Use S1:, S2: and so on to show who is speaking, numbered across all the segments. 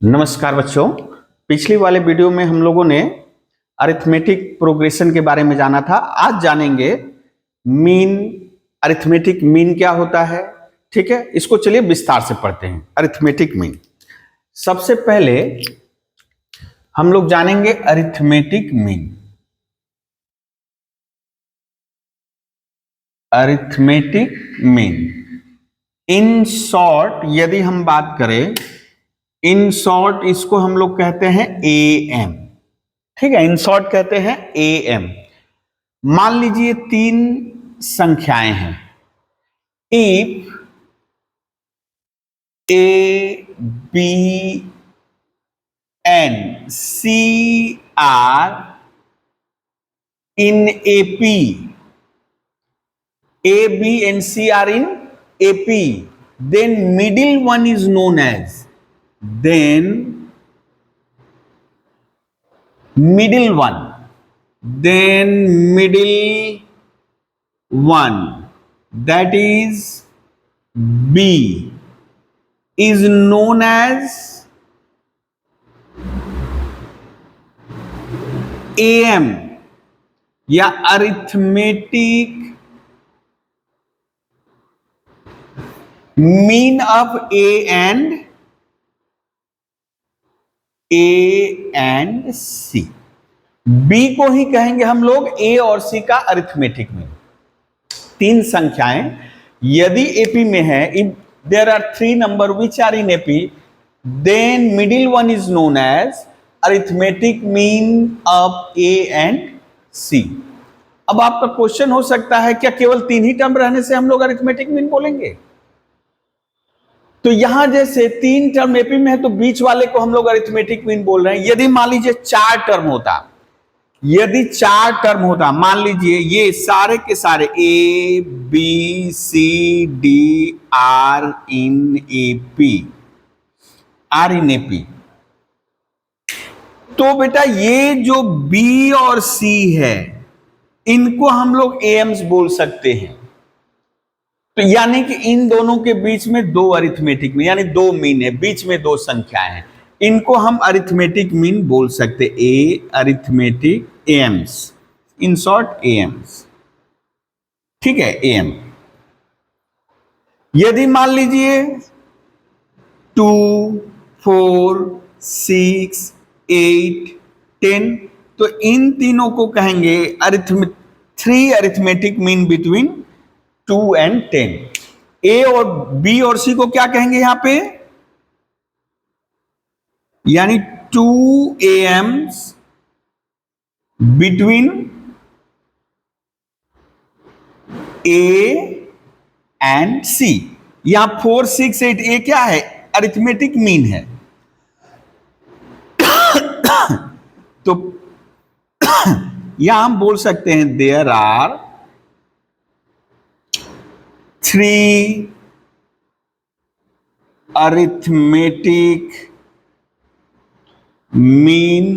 S1: नमस्कार बच्चों। पिछली वाले वीडियो में हम लोगों ने अरिथमेटिक प्रोग्रेशन के बारे में जाना था। आज जानेंगे मीन। अरिथमेटिक मीन क्या होता है, ठीक है। इसको चलिए विस्तार से पढ़ते हैं। अरिथमेटिक मीन, सबसे पहले हम लोग जानेंगे arithmetic mean. Arithmetic mean in short यदि हम बात करें, इन शॉर्ट इसको हम लोग कहते हैं एएम, ठीक है। इन शॉर्ट कहते हैं एएम। मान लीजिए तीन संख्याएं हैं। If A B and C are in AP, A B and C are in AP, then middle one is known as, then middle one that is B is known as AM या arithmetic mean of A and C. B को ही कहेंगे हम लोग ए और सी का arithmetic mean. तीन संख्याएं यदि एपी में है, if there are three number which are in AP, then middle one is known as arithmetic mean of A and C. अब आपका क्वेश्चन हो सकता है, क्या केवल तीन ही टर्म रहने से हम लोग अरिथमेटिक मीन बोलेंगे? तो यहां जैसे तीन टर्म एपी में है तो बीच वाले को हम लोग अरिथमेटिक मीन बोल रहे हैं। यदि मान लीजिए चार टर्म होता, यदि चार टर्म होता, मान लीजिए ये सारे के सारे A B C D are in AP, are in AP, तो बेटा ये जो बी और सी है इनको हम लोग एम्स बोल सकते हैं। तो यानी कि इन दोनों के बीच में दो अरिथमेटिक मीन, यानी दो मीन है, बीच में दो संख्याएं हैं, इनको हम अरिथमेटिक मीन बोल सकते। A arithmetic means, in short AMs, ठीक है, एम। यदि मान लीजिए 2 4 6 8 10, तो इन तीनों को कहेंगे three arithmetic mean between 2 and 10। ए और बी और सी को क्या कहेंगे यहां पे, यानी 2 AMs बिटवीन ए एंड सी। यहां 4 6 8 ए क्या है, अरिथमेटिक मीन है। तो यहां हम बोल सकते हैं there are 3 arithmetic mean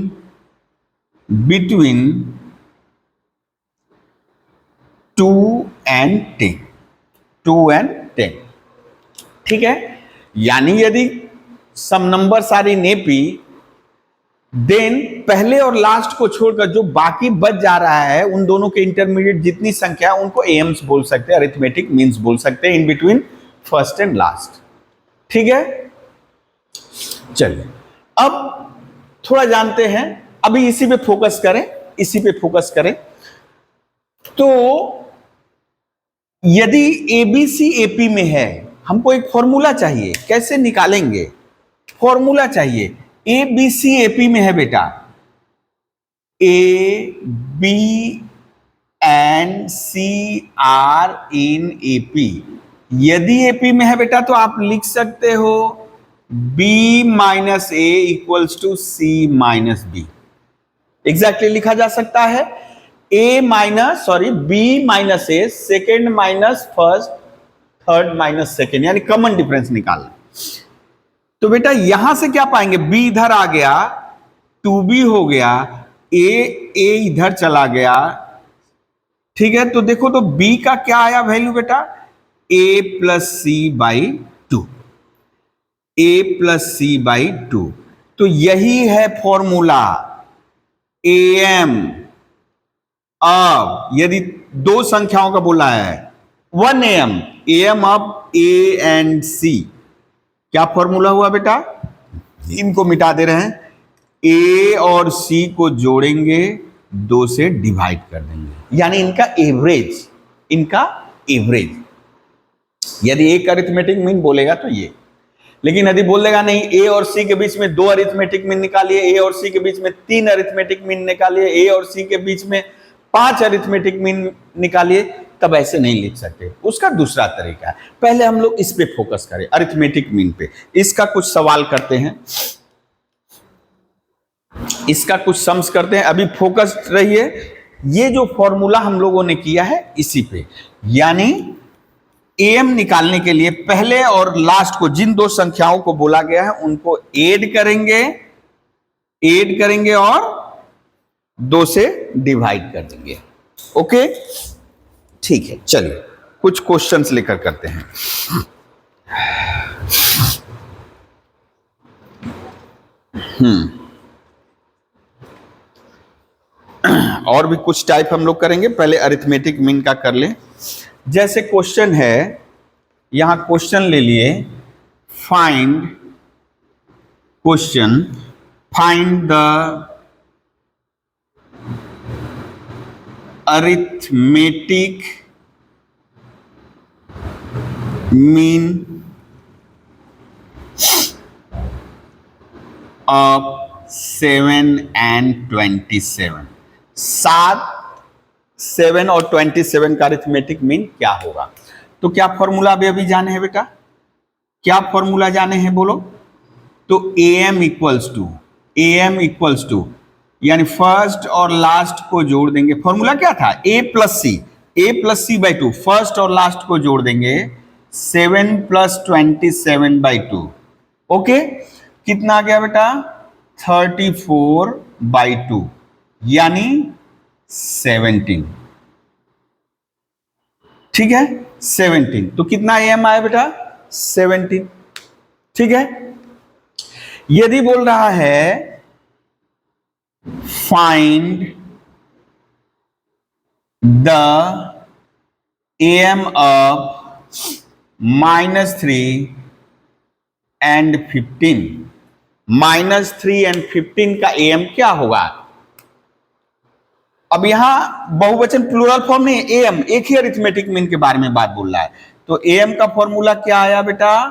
S1: between 2 and 10, 2 and 10, ठीक है। यानी यदि some numbers are in AP, then पहले और लास्ट को छोड़कर जो बाकी बच जा रहा है उन दोनों के इंटरमीडिएट जितनी संख्या उनको एम्स बोल सकते हैं, अरिथमेटिक मीन्स बोल सकते हैं, in between first and last, ठीक है। चलिए अब थोड़ा जानते हैं, अभी इसी पे फोकस करें, इसी पे फोकस करें। तो यदि एबीसी एपी में है, हमको एक फॉर्मूला चाहिए, कैसे निकालेंगे? फॉर्मूला चाहिए। ए बी सी एपी में है बेटा, A B and C are in AP. यदि एपी में है बेटा तो आप लिख सकते हो B minus A equals to C minus B. Exactly लिखा जा सकता है B minus A, second minus first, third minus second, यानी कॉमन डिफरेंस निकालना। तो बेटा यहां से क्या पाएंगे, b इधर आ गया, 2b हो गया, a इधर चला गया, ठीक है। तो देखो तो b का क्या आया वैल्यू बेटा, a plus C by 2, a plus C by 2। तो यही है फॉर्मूला am। अब यदि दो संख्याओं का बोला है 1 am of a and c, क्या फॉर्मूला हुआ बेटा? इनको मिटा दे रहे हैं, a और c को जोड़ेंगे, 2 से डिवाइड कर देंगे, यानी इनका एवरेज, इनका एवरेज। यदि एक अरिथमेटिक मीन बोलेगा तो ये, लेकिन यदि बोल देगा नहीं ए और सी के बीच में 2 अरिथमेटिक मीन निकालिए, ए और सी के बीच में 3 अरिथमेटिक मीन निकालिए, ए और सी के बीच में 5 अरिथमेटिक मीन निकालिए, तब ऐसे नहीं लिख सकते। उसका दूसरा तरीका है। पहले हम लोग इस पे फोकस करें, अरिथमेटिक मीन पे। इसका कुछ सवाल करते हैं, इसका कुछ सम्स करते हैं। अभी फोकस रहिए, ये जो फॉर्मूला हम लोगों ने किया है इसी पे, यानी एम निकालने के लिए पहले और लास्ट को, जिन दो संख्याओं को बोला गया है उनको ऐड करेंगे और 2 से डिवाइड कर देंगे। ओके, ठीक है, चलिए कुछ क्वेश्चंस लेकर करते हैं। और भी कुछ टाइप हम लोग करेंगे, पहले अरिथमेटिक मीन का कर लें। जैसे क्वेश्चन है, यहां क्वेश्चन ले लिए, find the arithmetic mean of 7 and 27। 7 और 27 का अरिथमेटिक मीन क्या होगा? तो क्या फॉर्मूला अभी जाने हैं बेटा? क्या फॉर्मूला जाने हैं बोलो? तो am इक्वल्स टू यानी फर्स्ट और लास्ट को जोड़ देंगे। फॉर्मूला क्या था? a plus C by 2। First और लास्ट को जोड़ देंगे, 7 + 27/2। ओके, कितना आ गया बेटा? 34/2 यानी 17। ठीक है, 17। तो कितना am आया बेटा? 17। ठीक है, यदि बोल रहा है find the am of -3 and 15, -3 and 15 का am क्या होगा? अब यहां बहुवचन प्लूरल फॉर्म नहीं, am एक ही अरिथमेटिक मीन के बारे में बात बोल रहा है। तो am का फॉर्मूला क्या आया बेटा?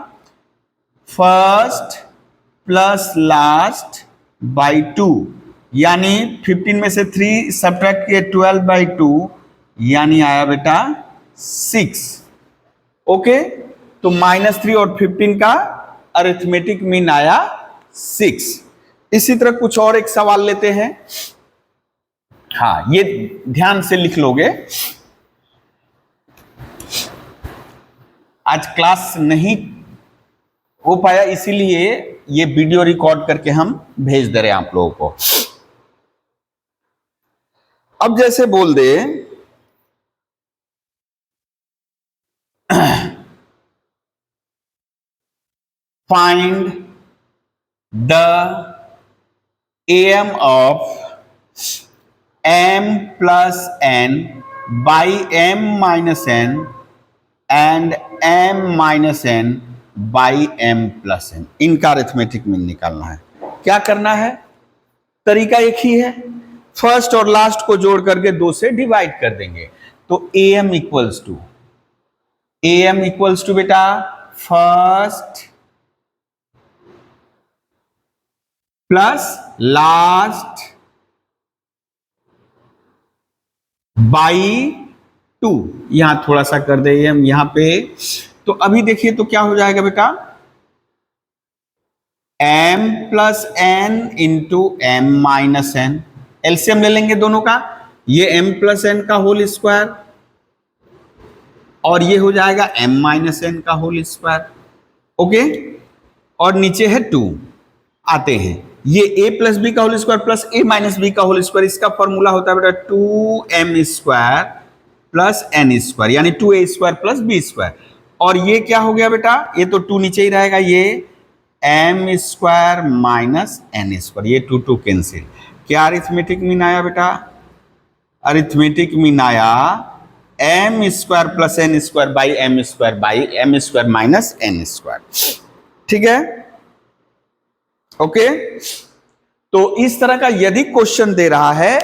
S1: फर्स्ट प्लस लास्ट बाई 2, यानी 15 में से 3 सब्ट्रैक्ट किए, 12/2 यानी आया बेटा 6। ओके, तो -3 और 15 का अरिथमेटिक मीन आया 6। इसी तरह कुछ और एक सवाल लेते हैं। हाँ, ये ध्यान से लिख लोगे। आज क्लास नहीं हो पाया, इसीलिए ये वीडियो रिकॉर्ड करके हम भेज दे रहे हैं आप लोगों को। अब जैसे बोल they find the am of m + n by m - n and m - n by m + n, इनका अरिथमेटिक मीन निकालना है। क्या करना है? तरीका एक ही है, फर्स्ट और लास्ट को जोड़ करके 2 से डिवाइड कर देंगे। तो am इक्वल्स टू बेटा फर्स्ट प्लस लास्ट बाई 2। यहां थोड़ा सा कर दे हम यहां पे, तो अभी देखिए तो क्या हो जाएगा बेटा? m + n × m - n, LCM ले लेंगे दोनों का, ये m + n का होल स्क्वायर और ये हो जाएगा m - n का होल स्क्वायर। ओके, और नीचे है 2। आते हैं, ये a + b का whole square plus a - b का होल स्क्वायर, इसका फॉर्मूला होता है बेटा 2m² + n², यानी 2a² + b²। और ये क्या हो गया बेटा? ये तो 2 नीचे ही रहेगा, ये M square minus N square, ये 2 2 कैंसिल। क्या अरिथमेटिक मीन आया बेटा? अरिथमेटिक मीन आया M square plus N square by M square minus N square. ठीक है, ओके। तो इस तरह का यदि क्वेश्चन दे रहा है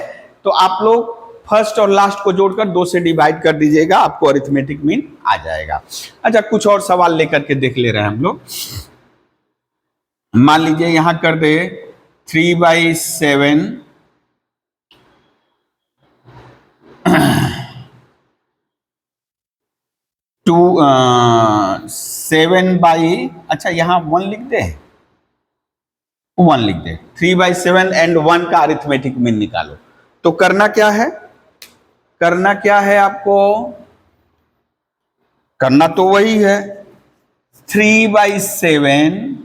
S1: तो आप लोग फर्स्ट और लास्ट को जोड़कर 2 से डिवाइड कर दीजिएगा, आपको अरिथमेटिक मीन आ जाएगा। अच्छा, कुछ और सवाल लेकर के देख ले रहे हैं हम लोग। मान लीजिए यहां कर दे 3/7 7 बाई, अच्छा यहां 1 लिख दे, 1 लिख दे। 3/7 एंड 1 का अरिथमेटिक मीन निकालो। तो करना क्या है, करना क्या है आपको? करना तो वही है 3/7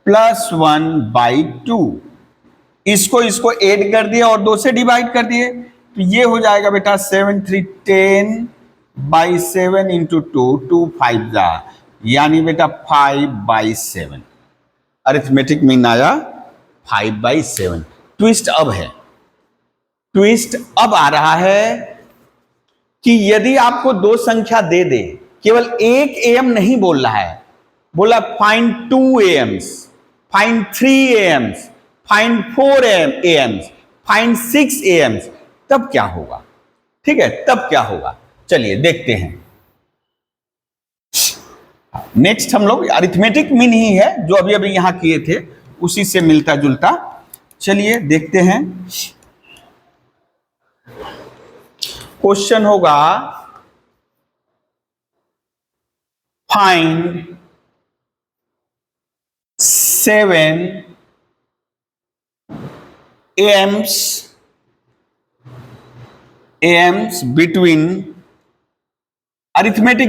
S1: प्लस 1/2। इसको ऐड कर दिए और 2 से डिवाइड कर दिए, तो ये हो जाएगा बेटा 7 3 10/7 इंटू 2 2 5 जा, यानी बेटा 5/7। अरिथमेटिक मीन आया 5/7। ट्विस्ट अब है, ट्विस्ट अब आ रहा है कि यदि आपको 2 संख्या दे दे, केवल एक एम नहीं बोल रहा है, बोला find 2 AIIMS, find 3 AIIMS, find 4 AIIMS, find 6 AIIMS, तब क्या होगा? ठीक है, तब क्या होगा, चलिए देखते हैं। नेक्स्ट हम लोग अरिथमेटिक मीन ही है जो अभी अभी यहां किए थे, उसी से मिलता जुलता। चलिए देखते हैं। क्वेश्चन होगा find 7 AIIMS between arithmetic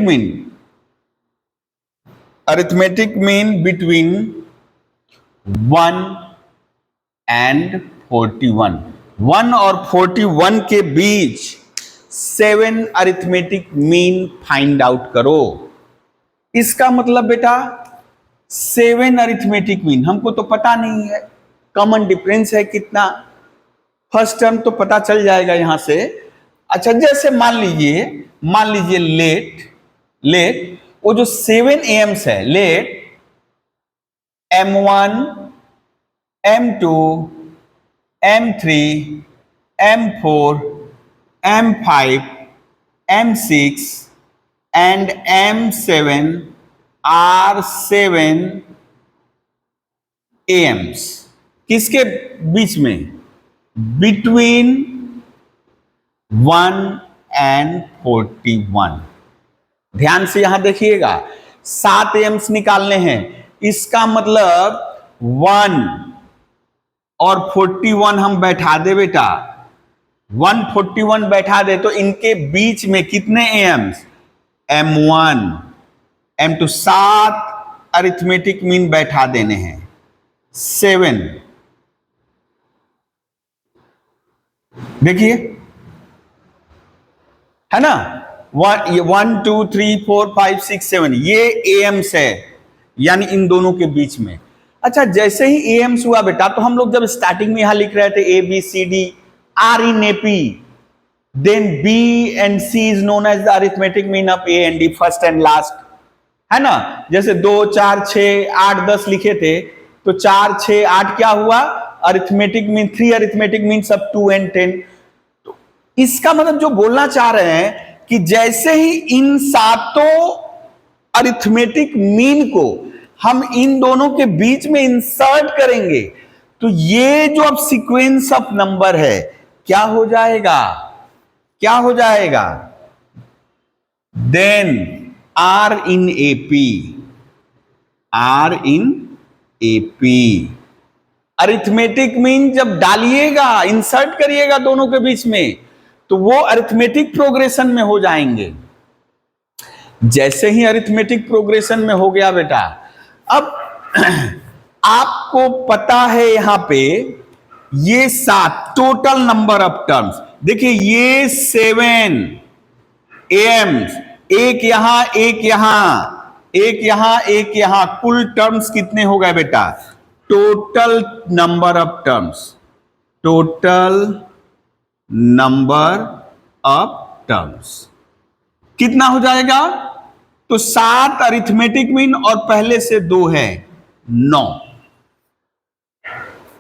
S1: mean between 1 and 41। 1 और 41 के बीच 7 अरिथमेटिक मीन फाइंड आउट करो। इसका मतलब बेटा 7 अरिथमेटिक मीन हमको तो पता नहीं है, कॉमन डिफरेंस है कितना, फर्स्ट टर्म तो पता चल जाएगा यहां से। अच्छा, जैसे मान लीजिए लेट वो जो 7 एम्स है, late M1 M2 M3 M4 M5 M6 and M7 are 7 AIIMS. किसके बीच में? Between 1 and 41। ध्यान से यहां देखिएगा, 7 एम्स निकालने हैं, इसका मतलब 1 और 41 हम बैठा दे बेटा, 141 बैठा दे, तो इनके बीच में कितने AIIMS? M1 M2, 7 arithmetic mean बैठा देने हैं, 7। देखिए, है ना, 1 2 3 4 5 6 7 ये एम्स है, यानी इन दोनों के बीच में। अच्छा, जैसे ही एम्स हुआ बेटा, तो हम लोग जब स्टार्टिंग में यहां लिख रहे थे A B C D are in AP, then B and C is known as the arithmetic mean of A and D, first and last, है ना। जैसे 2 4 6 8 10 लिखे थे, तो 4 6 8 क्या हुआ? अरिथमेटिक मीन 3 अरिथमेटिक मीन सब 2 and 10। तो इसका मतलब जो बोलना चाह रहे हैं कि जैसे ही इन 7 अरिथमेटिक मीन को हम इन दोनों के बीच में इंसर्ट करेंगे, तो ये जो अब सीक्वेंस ऑफ नंबर है क्या हो जाएगा? क्या हो जाएगा? Then are in AP, are in AP. Arithmetic mean जब डालिएगा, इंसर्ट करिएगा दोनों के बीच में, तो वो अरिथमेटिक प्रोग्रेशन में हो जाएंगे। जैसे ही अरिथमेटिक प्रोग्रेशन में हो गया बेटा, अब आपको पता है यहां पे ये 7 टोटल नंबर ऑफ टर्म्स, देखिए ये 7 एम्स, एक यहां एक यहां, एक यहां, कुल टर्म्स कितने हो गए बेटा? Total number of terms, total number of terms कितना हो जाएगा? तो 7 अरिथमेटिक मीन और पहले से 2 है 9।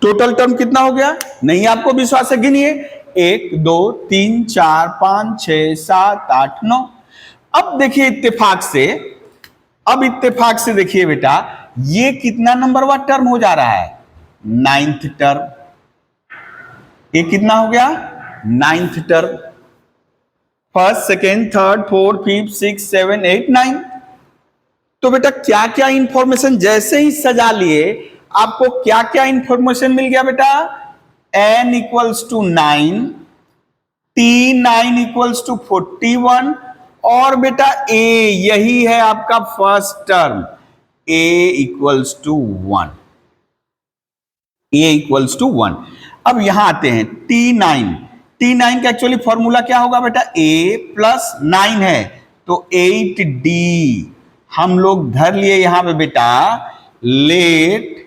S1: टोटल टर्म कितना हो गया? नहीं आपको विश्वास है, गिनिए। 1 2 3 4 5 6 7 8 9। अब देखिए इत्तेफाक से, अब इत्तेफाक से देखिए बेटा, ये कितना नंबर वाला टर्म हो जा रहा है? 9th term. ये कितना हो गया? 9th term. First, second, third, fourth, fifth, six, 7 8 9। तो बेटा क्या क्या इंफॉर्मेशन जैसे ही सजा लिए, आपको क्या क्या इंफॉर्मेशन मिल गया बेटा? n equals to 9, t9 equals to 41, और बेटा a यही है आपका first term, a equals to 1, a equals to 1। अब यहां आते हैं t9, t9 का एक्चुअली फॉर्मूला क्या होगा बेटा? a प्लस 9 है तो 8d। हम लोग धर लिए यहां पे बेटा, लेट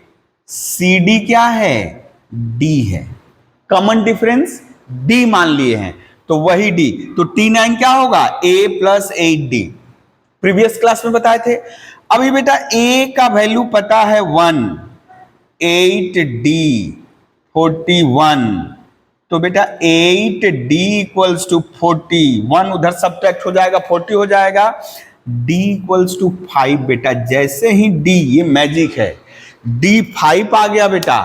S1: cd क्या है? d है। कॉमन डिफरेंस d मान लिए हैं तो वही d, तो t9 क्या होगा? a plus 8d। Previous class में बताए थे। अभी बेटा a का वैल्यू पता है 1, 8d 41, तो बेटा 8d इक्वल्स टू 41, उधर सब्ट्रैक्ट हो जाएगा 40 हो जाएगा, d इक्वल्स टू 5। बेटा जैसे ही d, ये मैजिक है, d 5 आ गया बेटा,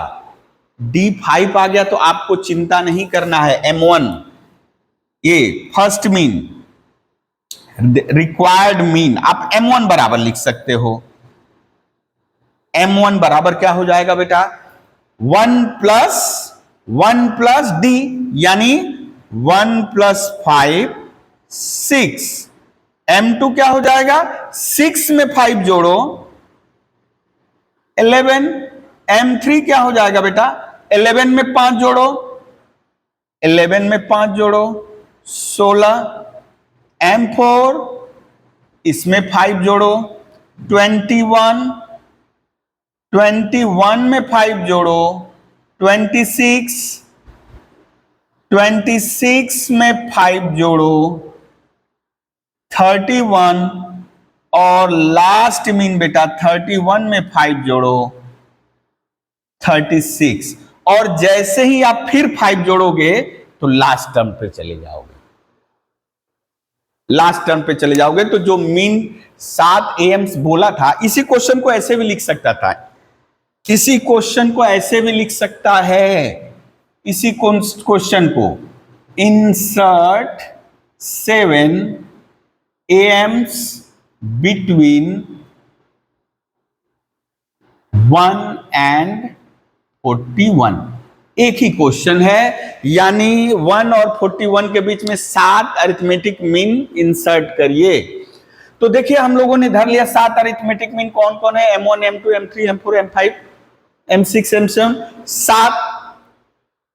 S1: d 5 आ गया तो आपको चिंता नहीं करना है। m1 ये फर्स्ट मीन, रिक्वायर्ड मीन, आप m1 बराबर लिख सकते हो। m1 बराबर क्या हो जाएगा बेटा? 1 प्लस d, यानी 1 प्लस 5 6। m2 क्या हो जाएगा? 6 में 5 जोड़ो 11। m3 क्या हो जाएगा बेटा? 11 में 5 जोड़ो, 11 में 5 जोड़ो 16। m4 इसमें 5 जोड़ो 21, 21 में 5 जोड़ो 26, 26 में 5 जोड़ो 31, और लास्ट मीन बेटा 31 में 5 जोड़ो 36। और जैसे ही आप फिर 5 जोड़ोगे तो लास्ट टर्म पे चले जाओगे, लास्ट टर्म पे चले जाओगे। तो जो मीन 7 एम्स बोला था, इसी क्वेश्चन को ऐसे भी लिख सकता था, इसी क्वेश्चन को ऐसे भी लिख सकता है, इसी क्वेश्चन को, इंसर्ट 7 एम्स बिटवीन 1 एंड 41। एक ही क्वेश्चन है, यानी 1 और 41 के बीच में 7 अरिथमेटिक मीन इंसर्ट करिए। तो देखिए हम लोगों ने धर लिया 7 अरिथमेटिक मीन, कौन कौन है? m1 m2 m3 m4 m5 m6 m7, 7।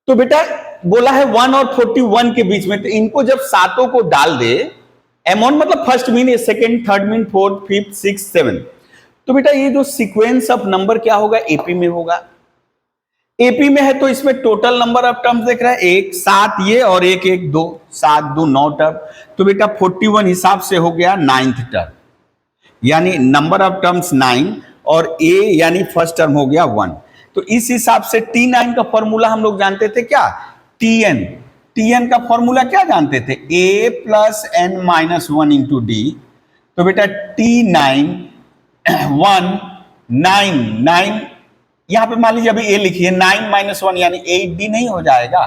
S1: तो बेटा बोला है 1 और 41 के बीच में, तो इनको जब सातों को डाल दे, m1 मतलब first mean, second, third mean, fourth, fifth, six, seven, तो बेटा ये जो सीक्वेंस ऑफ नंबर क्या होगा? एपी में होगा। एपी में है तो इसमें टोटल नंबर ऑफ टर्म्स देख रहा है, 1 7 ये और 1 1 2, 7 2 9 टर्म। तो बेटा 41 हिसाब से हो गया 9th टर्म, यानी नंबर ऑफ टर्म्स 9, और ए यानी फर्स्ट टर्म हो गया 1। तो इस हिसाब से t9 का फॉर्मूला हम लोग जानते थे क्या? tn, tn का फॉर्मूला क्या जानते थे? a plus n minus 1 into D. तो बेटा t9 1 9 9, यहां पे मान लीजिए अभी a लिखिए, 9 माइनस 1 यानी 8d नहीं हो जाएगा?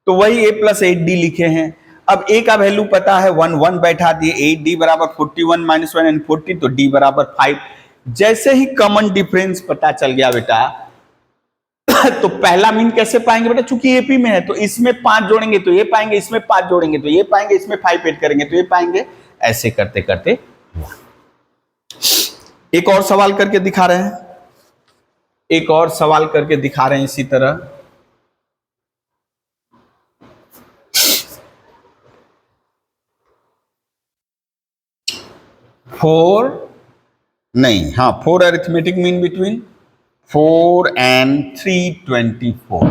S1: तो वही a प्लस 8d लिखे हैं। अब a का वैल्यू पता है 1, 1 बैठा दिए, 8d बराबर 41 माइनस 1 एंड 40, तो d बराबर 5। जैसे ही कॉमन डिफरेंस पता चल गया बेटा, तो पहला मीन कैसे पाएंगे बेटा? चूंकि एपी में है तो इसमें 5 जोड़ेंगे तो ये पाएंगे, इसमें 5 जोड़ेंगे तो ये पाएंगे, इसमें 5 ऐड करेंगे तो ये पाएंगे, ऐसे करते करते। एक और सवाल करके दिखा रहे हैं, एक और सवाल करके दिखा रहे हैं इसी तरह। फोर नहीं, हाँ 4 अरिथमेटिक मीन बिटवीन 4 and 324।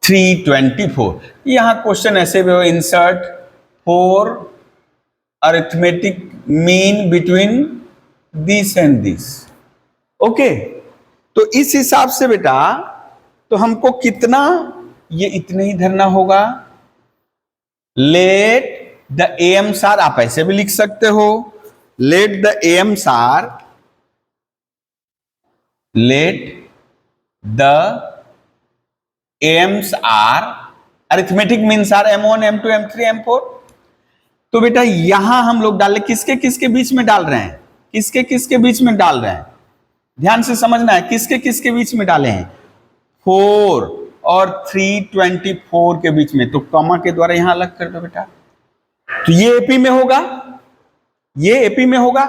S1: 324 यहां क्वेश्चन ऐसे भी हो, insert 4 arithmetic mean between this and this. Okay, तो इस हिसाब से बेटा तो हमको कितना, ये इतने ही धरना होगा। लेट द एम्स आर, आप ऐसे भी लिख सकते हो, let the Ms are, let the Ms are, arithmetic means are M1 M2 M3 M4। तो बेटा यहां हम लोग डाल, किसके किसके बीच में डाल रहे हैं, किसके किसके बीच में डाल रहे हैं, ध्यान से समझना है, किसके किसके बीच में डाले हैं, 4 और 324 के बीच में। तो कॉमा के द्वारा यहां अलग कर दो बेटा, तो ये एपी में होगा, ये एपी में होगा।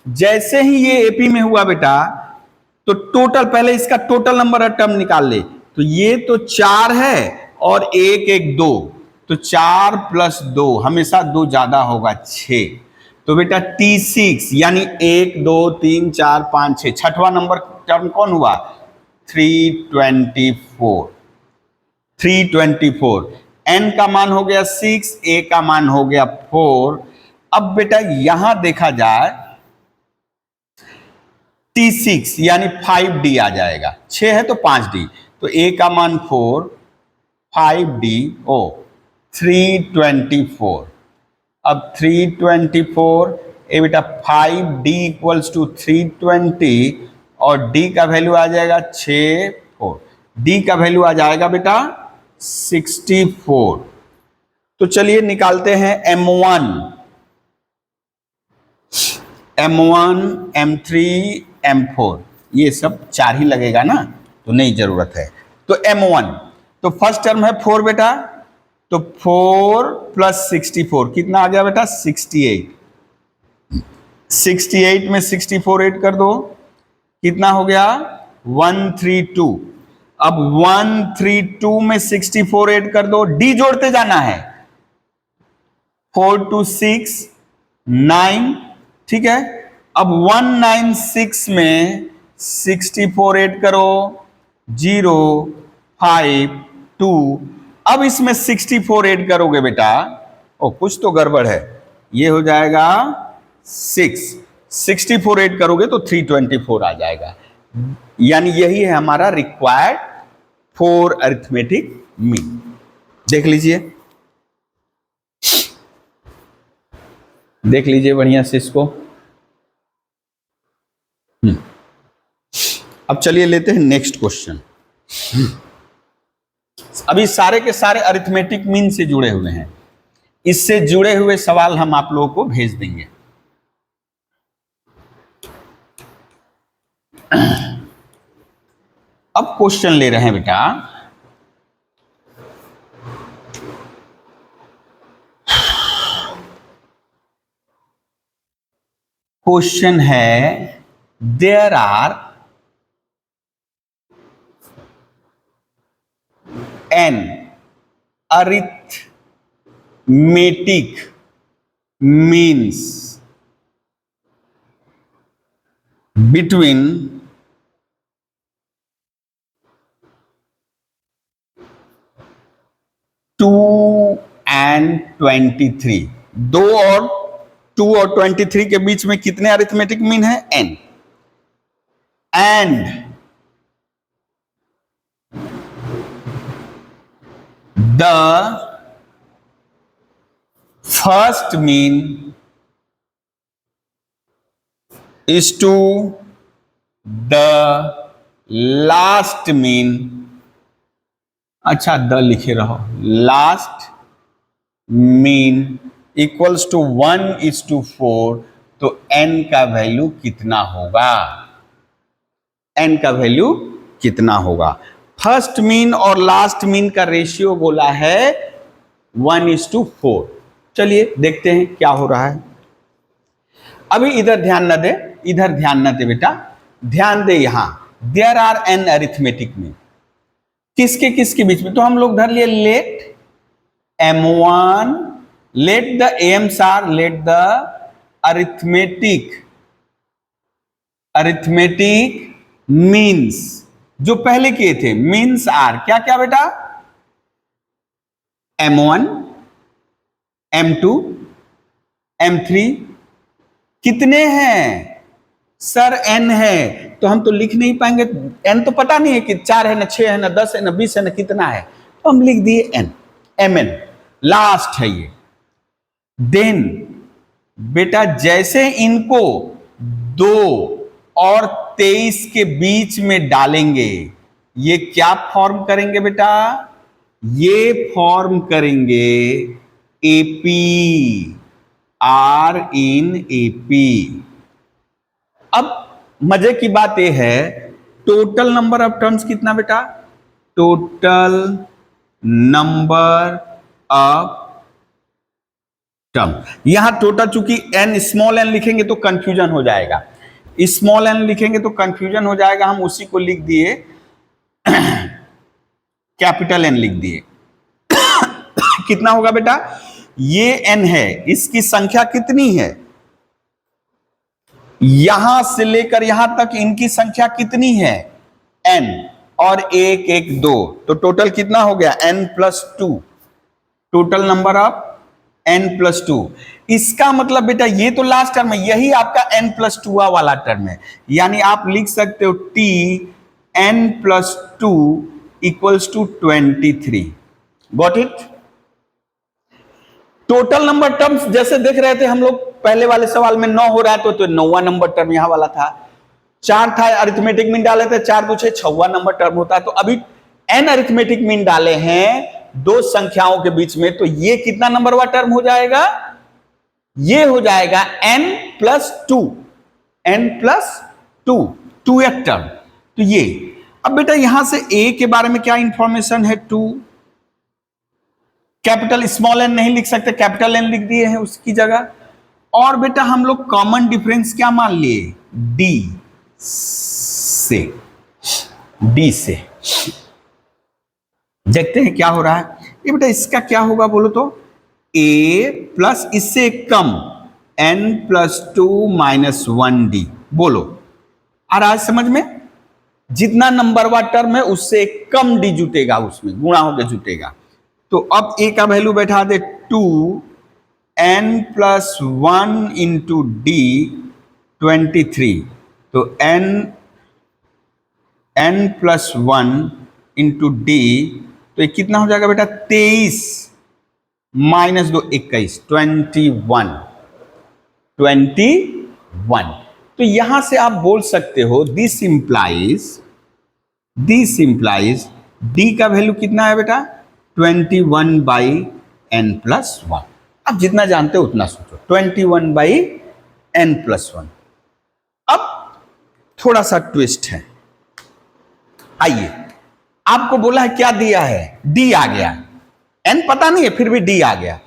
S1: जैसे ही ये एपी में हुआ बेटा, तो टोटल, पहले इसका टोटल नंबर ऑफ टर्म निकाल ले। तो ये तो 4 है और एक एक 2, तो 4 + 2, हमेशा 2 ज्यादा होगा, 6। तो बेटा T6 यानी 1 2 3 4 5 6, छठवां नंबर टर्म कौन हुआ, 324। 324, n का मान हो गया 6, a का मान हो गया 4। अब बेटा यहां देखा जाए, T6 यानी 5D आ जाएगा, 6 है तो 5D, तो a का मान 4, 5D, 324। अब 324, ए बेटा 5D = 320 और D का वैल्यू आ जाएगा 6 4, D का वैल्यू आ जाएगा बेटा 64। तो चलिए निकालते हैं M1, M3 M4, ये सब 4 ही लगेगा ना, तो नहीं जरूरत है। तो M1, तो फर्स्ट टर्म है 4 बेटा, तो 4 + 64 कितना आ गया बेटा, 68। 68 में 64 ऐड कर दो, कितना हो गया, 132। अब 132 में 64 ऐड कर दो, डी जोड़ते जाना है, 4 2 6 9, ठीक है। अब 196 में 64 ऐड करो, 0 5 2। अब इसमें 64 ऐड करोगे बेटा, ओ कुछ तो गड़बड़ है, ये हो जाएगा 6, 64 ऐड करोगे तो 324 आ जाएगा। यानी यही है हमारा रिक्वायर्ड 4 अरिथमेटिक मीन। देख लीजिए, देख लीजिए बढ़िया से इसको। अब चलिए लेते हैं नेक्स्ट क्वेश्चन। अभी सारे के सारे अरिथमेटिक मीन से जुड़े हुए हैं, इससे जुड़े हुए सवाल हम आप लोगों को भेज देंगे। अब क्वेश्चन ले रहे हैं बेटा, क्वेश्चन है there are N arithmetic means between 2 and 23। 2 और 23 के बीच में कितने अरिथमेटिक मीन है, n। And the first mean is to the last mean, अच्छा द लिखे रहो, लास्ट मीन इक्वल्स टू 1:4। तो n का वैल्यू कितना होगा, n का वैल्यू कितना होगा। फर्स्ट मीन और लास्ट मीन का रेशियो बोला है 1:4। चलिए देखते हैं क्या हो रहा है। अभी इधर ध्यान न दे, इधर ध्यान न दे बेटा, ध्यान दे यहां, there are N arithmetic mean, किसके किसके बीच में। तो हम लोग धर लिए let M1, let the Ms are, let the arithmetic arithmetic means जो पहले किए थे, मीन्स आर क्या क्या बेटा, M1 M2 M3 कितने हैं सर, n है, तो हम तो लिख नहीं पाएंगे, n तो पता नहीं है कि 4 है ना 6 है ना 10 है ना 20 है ना कितना है, तो हम लिख दिए n, mn लास्ट है ये। देन बेटा जैसे इनको 2 और 23 के बीच में डालेंगे, ये क्या फॉर्म करेंगे बेटा, ये फॉर्म करेंगे एपी, आर इन एपी। अब मजे की बात यह है, टोटल नंबर ऑफ टर्म्स कितना बेटा, टोटल नंबर ऑफ टर्म, यहां टोटल चूंकि n स्मॉल n लिखेंगे तो कंफ्यूजन हो जाएगा, स्मॉल n लिखेंगे तो कंफ्यूजन हो जाएगा, हम उसी को लिख दिए कैपिटल N लिख दिए। कितना होगा बेटा, ये n है, इसकी संख्या कितनी है, यहां से लेकर यहां तक इनकी संख्या कितनी है n, और 1 1 2, तो टोटल कितना हो गया n+2, total number of n+2। इसका मतलब बेटा ये तो लास्ट टर्म है, यही आपका n+2 वाला टर्म है, यानी आप लिख सकते हो t n+2 = 23। Got it. Total number terms जैसे देख रहे थे हम लोग पहले वाले सवाल में 9 हो रहा है तो 9वां नंबर टर्म यहां वाला था, 4 था अरिथमेटिक मीन डाले थे, 4 2 6 6वां नंबर टर्म होता है, तो अभी n अरिथमेटिक मीन डाले हैं दो संख्याओं के बीच में, तो ये कितना नंबर वाला टर्म हो जाएगा, ये हो जाएगा n+2, n+2 2th टर्म। तो ये अब बेटा यहां से a के बारे में क्या इंफॉर्मेशन है, 2, कैपिटल स्मॉल n नहीं लिख सकते, कैपिटल N लिख दिए हैं उसकी जगह, और बेटा हम लोग कॉमन डिफरेंस क्या मान लिए, d से। देखते हैं क्या हो रहा है ये बेटा, इसका क्या होगा बोलो तो, a प्लस इससे कम n+2 - 1d, बोलो आ रहा है समझ में, जितना नंबर वाला टर्म है उससे कम d जुटेगा, उसमें गुणा होकर जुटेगा। तो अब a का वैल्यू बैठा दे 2n+1 × d 23, तो n+1 × d, तो ये कितना हो जाएगा बेटा 23 - 2 21, 21। तो यहां से आप बोल सकते हो दिस इंप्लाइज d का वैल्यू कितना है बेटा 21/n+1। अब जितना जानते हो उतना सोचो, 21/n+1। अब थोड़ा सा ट्विस्ट है, आइए आपको बोला है क्या दिया है, d आ गया, n पता नहीं है फिर भी d आ गया।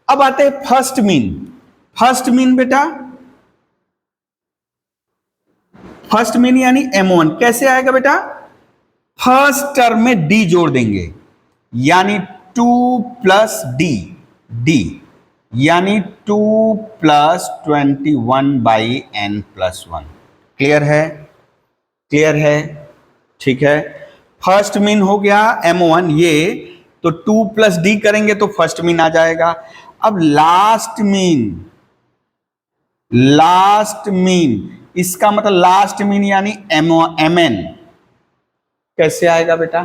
S1: अब आते हैं फर्स्ट मीन बेटा, फर्स्ट मीन यानी m1 कैसे आएगा बेटा, फर्स्ट टर्म में d जोड़ देंगे, यानी 2 + d यानी 2 + 21/n+1। क्लियर है, ठीक है। फर्स्ट मीन हो गया m1 ये, तो 2 + d करेंगे तो फर्स्ट मीन आ जाएगा। अब लास्ट मीन इसका मतलब लास्ट मीन यानी mn कैसे आएगा बेटा,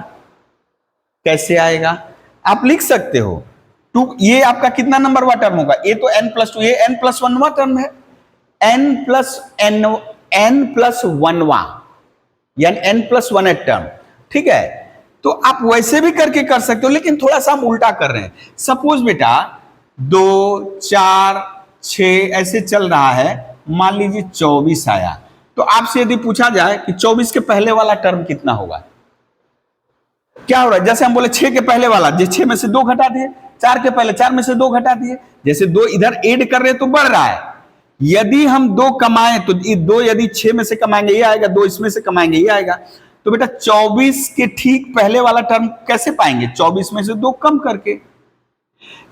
S1: कैसे आएगा, आप लिख सकते हो 2, ये आपका कितना नंबर वाला टर्म होगा, ये तो n+2, ये n+1वां टर्म है, n+1वां यानी n+1 टर्म, ठीक है। तो आप वैसे भी करके कर सकते हो, लेकिन थोड़ा सा हम उल्टा कर रहे हैं। सपोज बेटा 2 4 6 ऐसे चल रहा है, मान लीजिए 24 आया, तो आपसे यदि पूछा जाए कि 24 के पहले वाला टर्म कितना होगा, क्या हो रहा है, जैसे हम बोले 6 के पहले वाला, जिस 6 में से 2 घटा दिए, 4 के पहले 4 में से 2 घटा दिए, जैसे 2 इधर ऐड कर रहे तो बढ़ रहा है। यदि हम 2 कमाएं तो 2 यदि 6 में से कमाएंगे ये आएगा, 2 इसमें से कमाएंगे ये आएगा। तो बेटा 24 के ठीक पहले वाला टर्म कैसे पाएंगे, 24 में से 2 कम करके।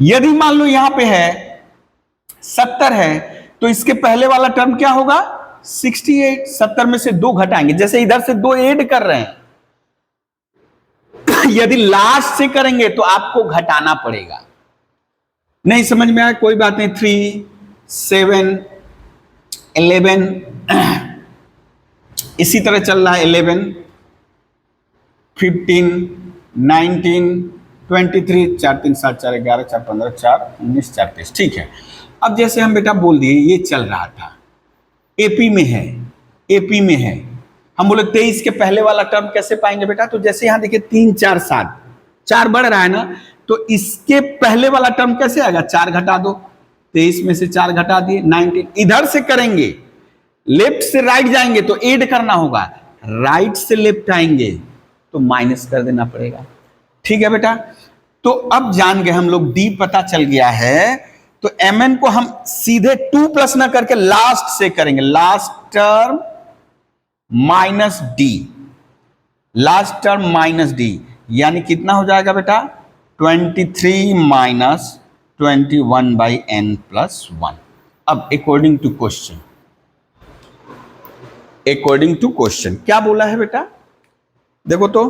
S1: यदि मान लो यहां पे है 70 है, तो इसके पहले वाला टर्म क्या होगा 68। 70 में से 2 घटाएंगे, जैसे इधर से 2 ऐड कर रहे हैं, यदि लास्ट से करेंगे तो आपको घटाना पड़ेगा। नहीं समझ में आया कोई बात नहीं। 3, 7, 11, इसी तरह चल रहा है। 11, 15, 19, 23, 4 3 7 4 11 4 15 4 19 4 23। ठीक है, अब जैसे हम बेटा बोल दिए ये चल रहा था, एपी में है, एपी में है, हम बोले 23 के पहले वाला टर्म कैसे पाएंगे बेटा? तो जैसे यहां देखिए 3 4 7, 4 बढ़ रहा है ना, तो इसके पहले वाला टर्म कैसे आएगा? 4 घटा दो, 23 में से 4 घटा दिए 19। इधर से करेंगे, लेफ्ट से राइट जाएंगे तो ऐड करना होगा, राइट से लेफ्ट आएंगे तो माइनस कर देना पड़ेगा। ठीक है बेटा, तो अब जान गए हम लोग, डी पता चल गया है, तो mn को हम सीधे 2 प्लस ना करके लास्ट से करेंगे, last term minus D, last term minus D, यानी कितना हो जाएगा बेटा? 23 माइनस 21 बाई n प्लस 1। अब according to question, according to question क्या बोला है बेटा? देखो तो,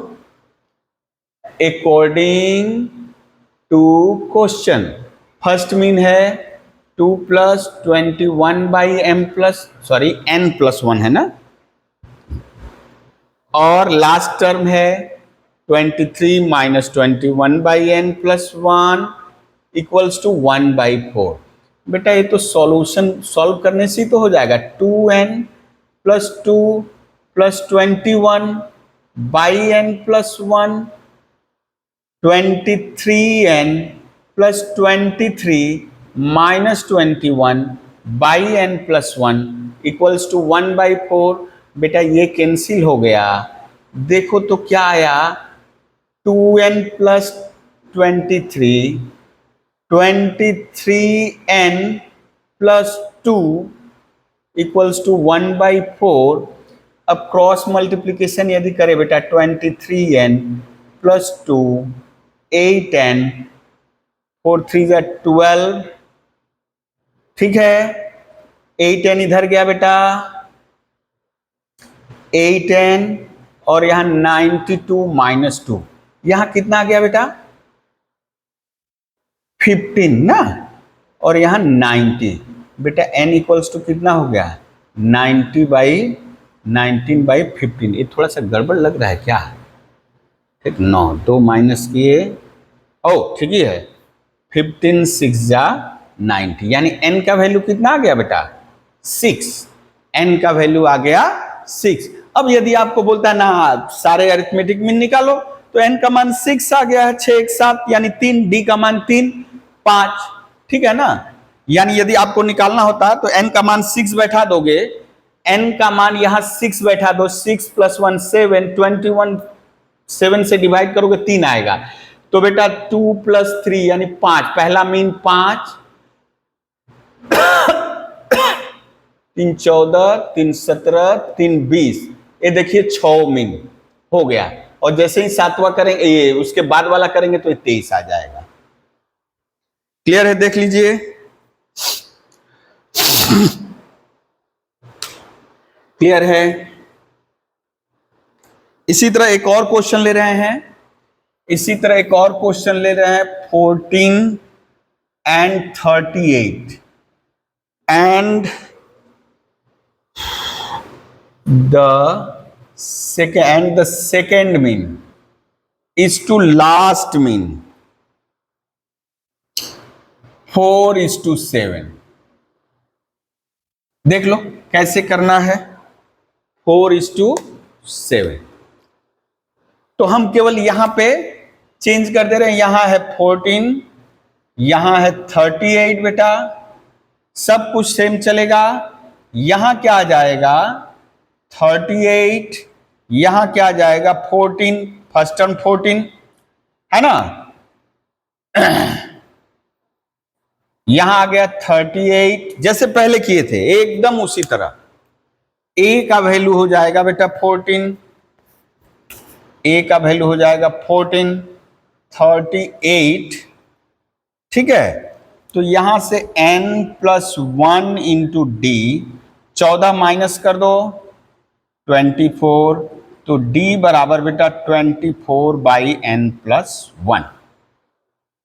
S1: according to question first mean है 2 plus 21 by M plus n plus 1 है ना, और लास्ट टर्म है 23 minus 21 by n plus 1 equals to 1 by 4। बेटा ये तो सॉल्यूशन सॉल्व करने से ही तो हो जाएगा। 2n plus 2 plus 21 by n plus 1, 23n plus 23 minus 21 by n plus 1 equals to 1 by 4। बेटा ये कैंसिल हो गया, देखो तो क्या आया? 2n plus 23, 23n plus 2 equals to 1 by 4। अब क्रॉस मल्टीप्लीकेशन यदि करें बेटा, 23n प्लस 2, 8n, 4 3 जा 12, ठीक है, 8n इधर गया बेटा, 8n, और यहां 92 माइनस 2, यहां कितना आ गया बेटा? 15 ना, और यहां 90। बेटा n इक्वल्स टू कितना हो गया? 19 बाई 15। ये थोड़ा सा गड़बड़ लग रहा है क्या? ठीक, 9 2 माइनस किए, ओ ठीक ही है, 15 6 जा 90, यानी n का वैल्यू कितना आ गया बेटा? 6, n का वैल्यू आ गया 6। अब यदि आपको बोलता है ना सारे अरिथमेटिक मीन निकालो, तो n का मान 6 आ गया है, 6 1 7 यानी 3, d का मान 3 5, ठीक है ना। यानी यदि आपको निकालना होता तो n का मान 6 बैठा दोगे, n का मान यहां 6 बैठा दो, 6 प्लस 1 7, 21 7 से डिवाइड करोगे 3 आएगा, तो बेटा 2 प्लस 3 यानी 5, पहला मीन 5, 3 14, 3 17, 3 20, ये देखिए 6 मीन हो गया, और जैसे ही सातवां करेंगे, ये उसके बाद वाला करेंगे तो ये 23 आ जाएगा। क्लियर है? देख लीजिए, क्लियर है? इसी तरह एक और क्वेश्चन ले रहे हैं, इसी तरह एक और क्वेश्चन ले रहे हैं, 14 and 38, and the second mean is to last mean 4:7। देख लो कैसे करना है, 4:7। तो हम केवल यहां पे चेंज कर दे रहे हैं, यहां है 14, यहां है 38 बेटा, सब कुछ सेम चलेगा। यहां क्या आ जाएगा? 38, यहां क्या आ जाएगा? 14, फर्स्ट टर्म 14 है ना, यहां आ गया 38, जैसे पहले किए थे एकदम उसी तरह। a का वैल्यू हो जाएगा बेटा 14, a का वैल्यू हो जाएगा 14, 38, ठीक है। तो यहां से n plus 1 into D, 14 minus कर दो 24, तो d बराबर बेटा 24/n+1।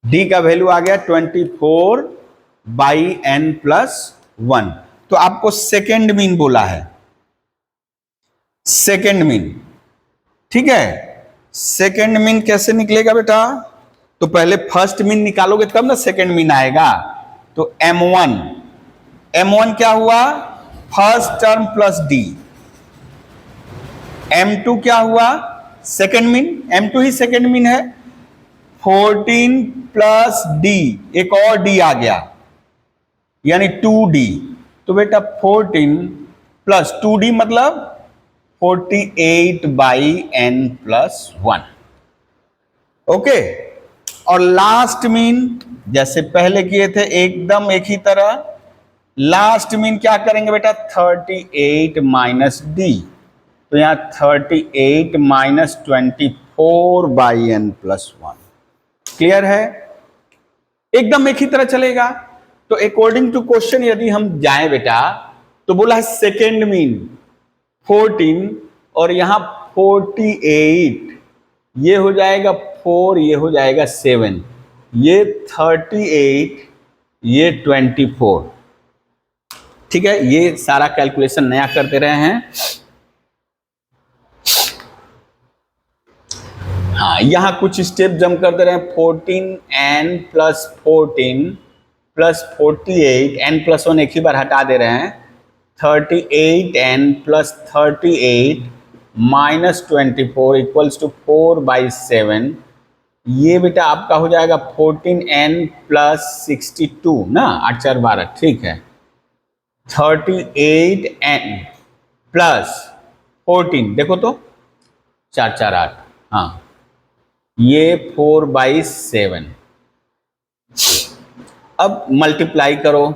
S1: d का वैल्यू आ गया 24/n+1। तो आपको सेकेंड मीन बोला है, सेकेंड मीन, ठीक है। सेकेंड मीन कैसे निकलेगा बेटा? तो पहले फर्स्ट मीन निकालोगे तब ना सेकेंड मीन आएगा। तो m1 क्या हुआ? First term plus d। m2 क्या हुआ? सेकेंड मीन, m2 ही सेकेंड मीन है। 14 प्लस d, एक और d आ गया यानी 2d। तो बेटा 14 प्लस 2d मतलब 48/n+1। ओके, और लास्ट मीन जैसे पहले किए थे एकदम एक ही तरह, लास्ट मीन क्या करेंगे बेटा? 38 माइनस डी। तो यहां 38 माइनस 24/n+1। क्लियर है? एकदम एक ही तरह चलेगा। तो अकॉर्डिंग टू क्वेश्चन यदि हम जाएं बेटा, तो बोला है सेकेंड मीन 14 और यहां 48, ये हो जाएगा 4, ये हो जाएगा 7, ये 38, ये 24। ठीक है, ये सारा कैलकुलेशन नया करते रहे हैं। हाँ, यहां कुछ स्टेप जम करते रहे। 14n प्लस 14 प्लस 48, n+1 एक ही बार हटा दे रहे हैं। 38n plus 38 minus 24 equals to 4/7। ये बेटा आपका हो जाएगा 14n प्लस 62 ना, 8 4 12, ठीक है। 38n प्लस 14, देखो तो 4 4 8, हाँ, ये 4/7। अब मल्टीप्लाई करो,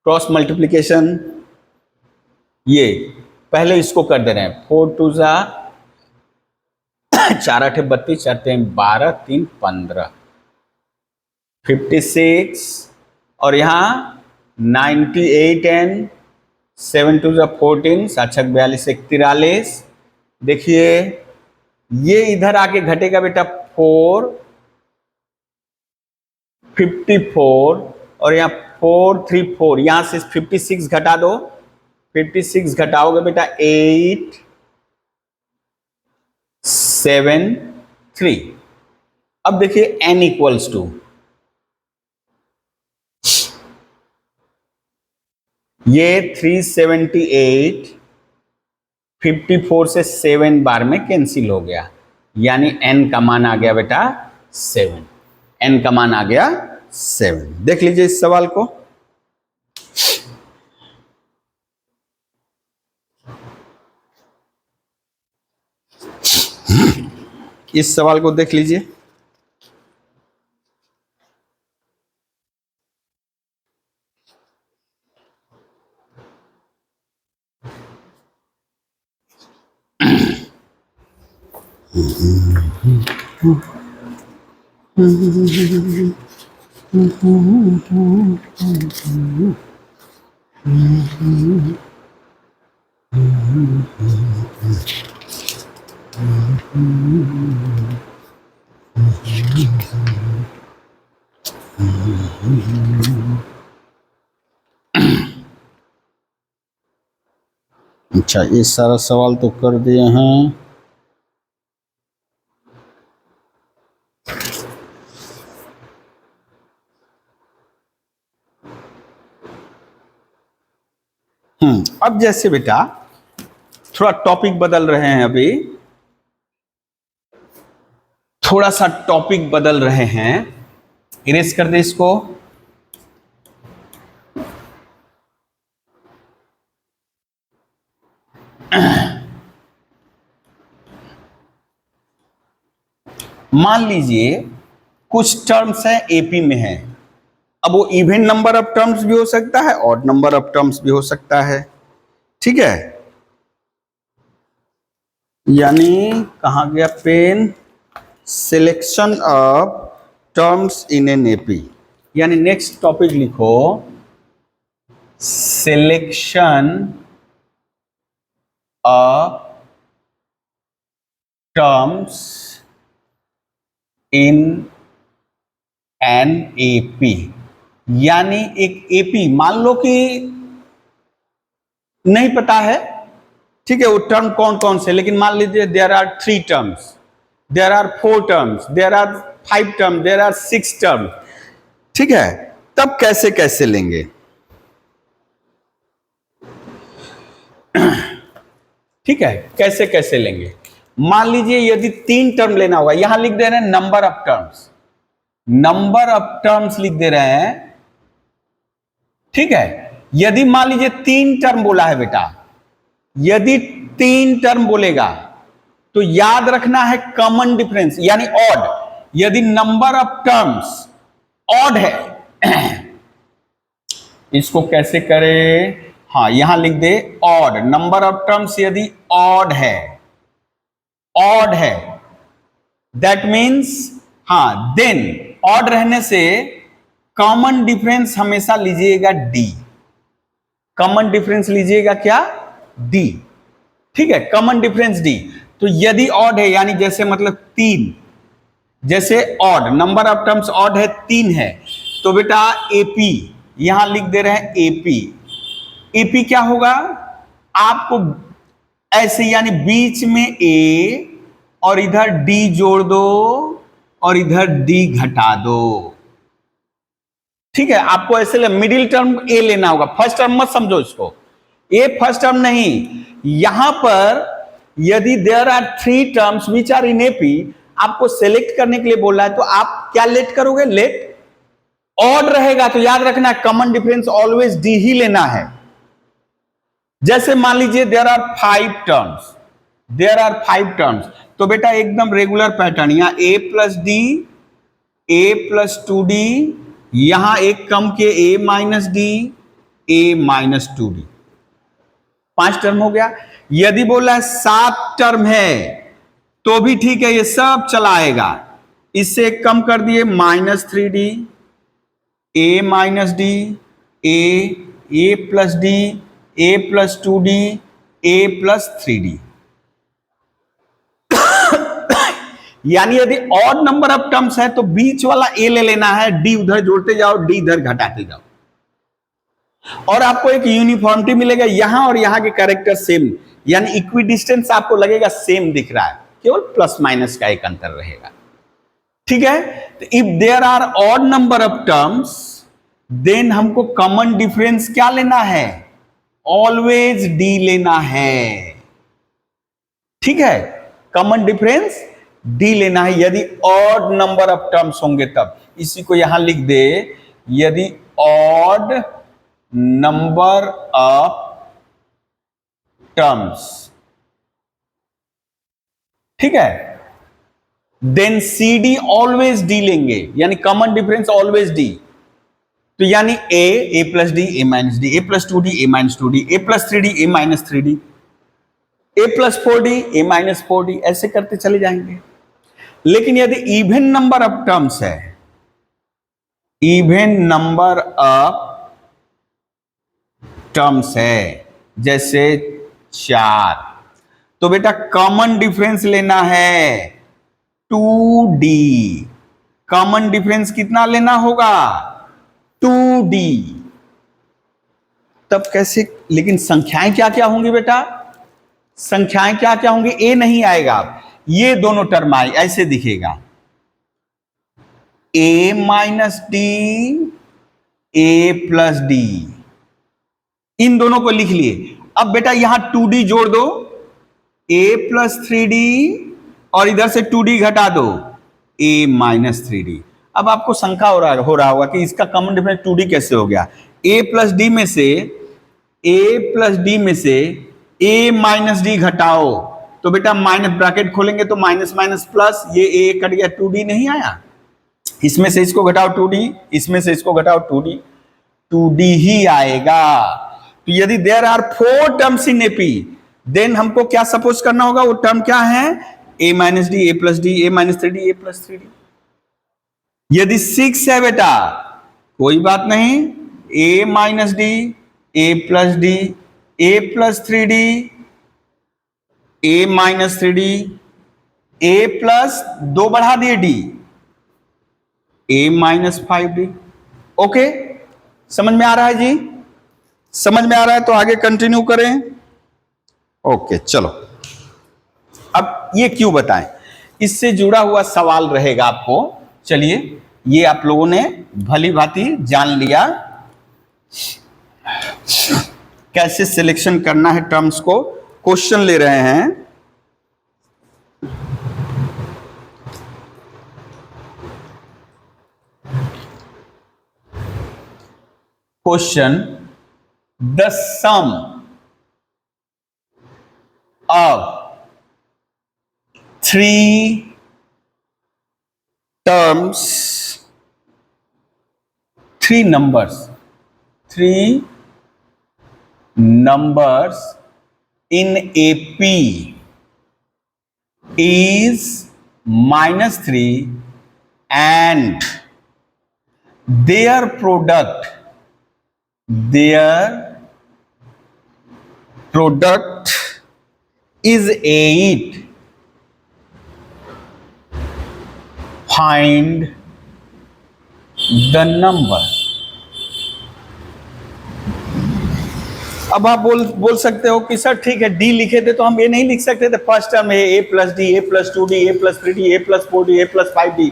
S1: क्रॉस मल्टीप्लीकेशन। ये पहले इसको कर दे रहे हैं। 4 2 जा 4 8 32, 4 3 12, 3 15, 56, और यहाँ 98n, 7 2 जा 14, 7 6 42, 1 43। देखिए ये इधर आके घटेगा बेटा 4 54, और यहाँ 4 3 4, यहां से 56 घटा दो। 56 घटाओगे बेटा 8 7 3। अब देखिए n इक्वल्स टू, ये 378 54 से 7 बार में कैंसिल हो गया, यानी n का मान आ गया बेटा 7। n का मान आ गया 7। देख लीजिए इस सवाल को। इस सवाल को देख लीजिए। अच्छा, ये सारा सवाल तो कर दिए हैं। अब जैसे बेटा थोड़ा टॉपिक बदल रहे हैं, अभी थोड़ा सा टॉपिक बदल रहे हैं। इरेज कर दे इसको। मान लीजिए कुछ टर्म्स है एपी में है। अब वो इवन नंबर ऑफ टर्म्स भी हो सकता है, ऑड नंबर ऑफ टर्म्स भी हो सकता है, ठीक है। यानी कहाँ गया pen? Selection of terms in an AP, यानी नेक्स्ट टॉपिक लिखो selection of terms in an AP, यानी एक एपी मान लो कि नहीं पता है, ठीक है, वो टर्म कौन कौन से, लेकिन मान लीजिए there are 3 terms, there are 4 terms, there are 5 term, there are 6 term, ठीक है, तब कैसे कैसे लेंगे। ठीक है, कैसे कैसे लेंगे। मान लीजिए यदि 3 टर्म लेना होगा, यहां लिख दे रहे हैं number of terms, number of terms लिख दे रहे हैं, ठीक है। यदि मान लीजिए 3 टर्म बोला है बेटा, यदि 3 टर्म बोलेगा तो याद रखना है कॉमन डिफरेंस यानी ऑड। यदि नंबर ऑफ टर्म्स ऑड है इसको कैसे करें, हाँ यहां लिख दे ऑड, नंबर ऑफ टर्म्स यदि ऑड है, ऑड है, दैट मीन्स हाँ, देन ऑड रहने से कॉमन डिफरेंस हमेशा लीजिएगा डी, कॉमन डिफरेंस लीजिएगा क्या, डी, ठीक है, कॉमन डिफरेंस डी। तो यदि ऑड है यानी जैसे मतलब 3, जैसे odd number of terms odd है 3 है, तो बेटा एपी यहां लिख दे रहे हैं एपी, एपी क्या होगा आपको ऐसे यानी बीच में ए और इधर डी जोड़ दो और इधर डी घटा दो, ठीक है, आपको ऐसे मिडिल टर्म ए लेना होगा, फर्स्ट टर्म मत समझो इसको, ए फर्स्ट टर्म नहीं, यहां पर यदि there are 3 terms which are in AP, आपको सेलेक्ट करने के लिए बोला है, तो आप क्या लेट करोगे, लेट ऑड रहेगा तो याद रखना कॉमन डिफरेंस ऑलवेज डी ही लेना है। जैसे मान लीजिए there are 5 terms, there are 5 terms, तो बेटा एकदम रेगुलर पैटर्न, यहां A plus D, A plus 2d, यहां एक कम के A minus D, A minus 2d, 5 term हो गया। यदि बोला 7 टर्म है तो भी ठीक है, ये सब चलाएगा, इससे कम कर दिए -3d, A minus D, A plus D, A plus 2d, A plus 3d। यानी यदि ऑड नंबर ऑफ टर्म्स है तो बीच वाला ए ले लेना है, डी उधर जोड़ते जाओ, डी इधर घटाते जाओ, और आपको एक यूनिफॉर्मिटी मिलेगा, यहां और यहां के कैरेक्टर सेम, यानी इक्वी डिस्टेंस आपको लगेगा सेम दिख रहा है, केवल प्लस माइनस का एक अंतर रहेगा, ठीक है। तो if there are odd number of terms then हमको कॉमन डिफरेंस क्या लेना है, ऑलवेज डी लेना है, ठीक है, कॉमन डिफरेंस डी लेना है यदि ऑड नंबर ऑफ टर्म्स होंगे तब। इसी को यहां लिख दे, यदि ऑड नंबर ऑफ टर्म्स, ठीक है, then C D always D लेंगे, यानी कॉमन डिफरेंस ऑलवेज डी। तो यानी A plus D, A minus D, A plus 2d, A minus 2d, A plus 3d, A minus 3d, A plus 4d, A minus 4d, ऐसे करते चले जाएंगे। लेकिन यदि इवन नंबर ऑफ टर्म्स है, even number of terms है जैसे 4, तो बेटा कॉमन डिफरेंस लेना है 2d, कॉमन डिफरेंस कितना लेना होगा 2d, तब कैसे, लेकिन संख्याएं क्या क्या होंगी बेटा, संख्याएं क्या क्या होंगी, ए नहीं आएगा, ये दोनों टर्म आए ऐसे दिखेगा, ए minus D, A plus D, इन दोनों को लिख लिए। अब बेटा यहां 2d जोड़ दो, a प्लस 3d और इधर से 2d घटा दो, a माइनस 3d। अब आपको शंका हो रहा होगा कि इसका कॉमन डिफरेंस 2d कैसे हो गया, a प्लस डी में से, a प्लस डी में से a माइनस डी घटाओ, तो बेटा माइनस ब्रैकेट खोलेंगे तो माइनस माइनस प्लस, ये a कट गया, 2d नहीं आया, इसमें से इसको घटाओ 2d, इसमें से इसको घटाओ 2d, 2d ही आएगा। तो यदि there are 4 terms in AP then हमको क्या सपोज करना होगा, वो टर्म क्या है, a minus D, a plus D, a minus 3d, a plus 3d। यदि 6 है बेटा कोई बात नहीं, a minus D, A plus D, A plus 3d, A minus 3d, A plus 2 बढ़ा दिए D, A minus 5d। Okay, समझ में आ रहा है जी? समझ में आ रहा है तो आगे कंटिन्यू करें। ओके चलो, अब ये क्यों बताएं, इससे जुड़ा हुआ सवाल रहेगा आपको। चलिए, ये आप लोगों ने भली भांति जान लिया कैसे सिलेक्शन करना है टर्म्स को। क्वेश्चन ले रहे हैं। Question, the sum of 3 terms, 3 numbers in AP is -3 and their product is 8. Find the number। अब आप बोल सकते हो कि सर ठीक है, डी लिखे थे तो हम ए नहीं लिख सकते थे? फर्स्ट टर्म है ए plus D, A plus 2d, A plus 3d, A plus 4d, A plus 5d।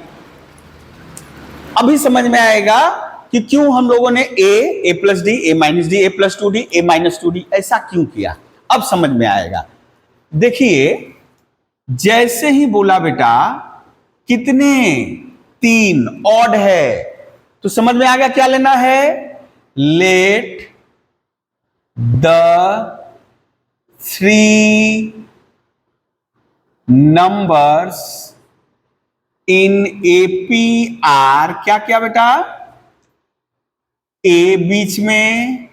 S1: अभी समझ में आएगा कि क्यों हम लोगों ने ए plus D, A minus D, A plus 2d, A minus 2d ऐसा क्यों किया। अब समझ में आएगा। देखिए, जैसे ही बोला बेटा कितने 3 ऑड है, तो समझ में आ गया क्या लेना है। Let the 3 numbers in AP are, क्या क्या बेटा, ए बीच में,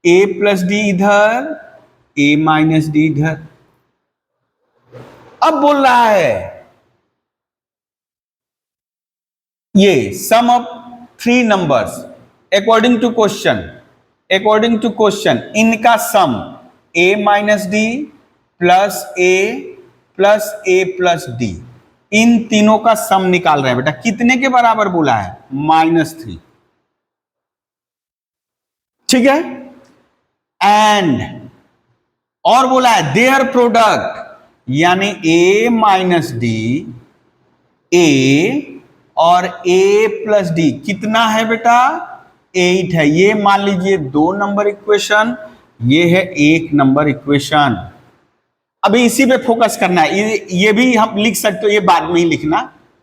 S1: ए प्लस डी इधर, ए माइनस डी इधर। अब बोल रहा है ये sum of 3 numbers according to question इनका sum a minus D plus A plus D, इन तीनों का सम निकाल रहे हैं बेटा। कितने के बराबर बोला है? -3। ठीक है, एंड और बोला है देयर प्रोडक्ट, यानी a माइनस डी, ए और a प्लस डी कितना है बेटा? 8 है। ये मान लीजिए 2 नंबर इक्वेशन, ये है 1 नंबर इक्वेशन। अभी इसी पे फोकस करना है। ये भी हम लिख सकते हो, ये बाद में ही लिखना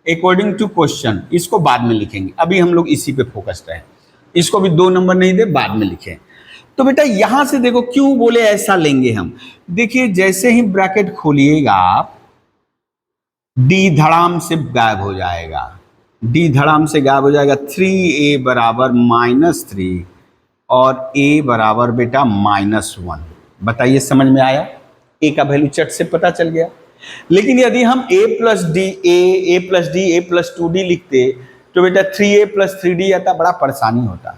S1: अकॉर्डिंग टू क्वेश्चन, इसको बाद में लिखेंगे। अभी हम लोग इसी पे फोकस रहे, इसको भी 2 नंबर नहीं दे, बाद में लिखें। तो बेटा यहां से देखो क्यों बोले ऐसा लेंगे हम। देखिए, जैसे ही ब्रैकेट खोलिएगा आप, डी धड़ाम से गायब हो जाएगा, डी धड़ाम से गायब हो जाएगा। 3a बराबर -3 और a बराबर बेटा -1। बताइए समझ में आया? a का वैल्यू चट से पता चल गया। लेकिन यदि हम a plus D, A plus D, A plus 2d लिखते तो बेटा 3a प्लस 3d आता, बड़ा परेशानी होता।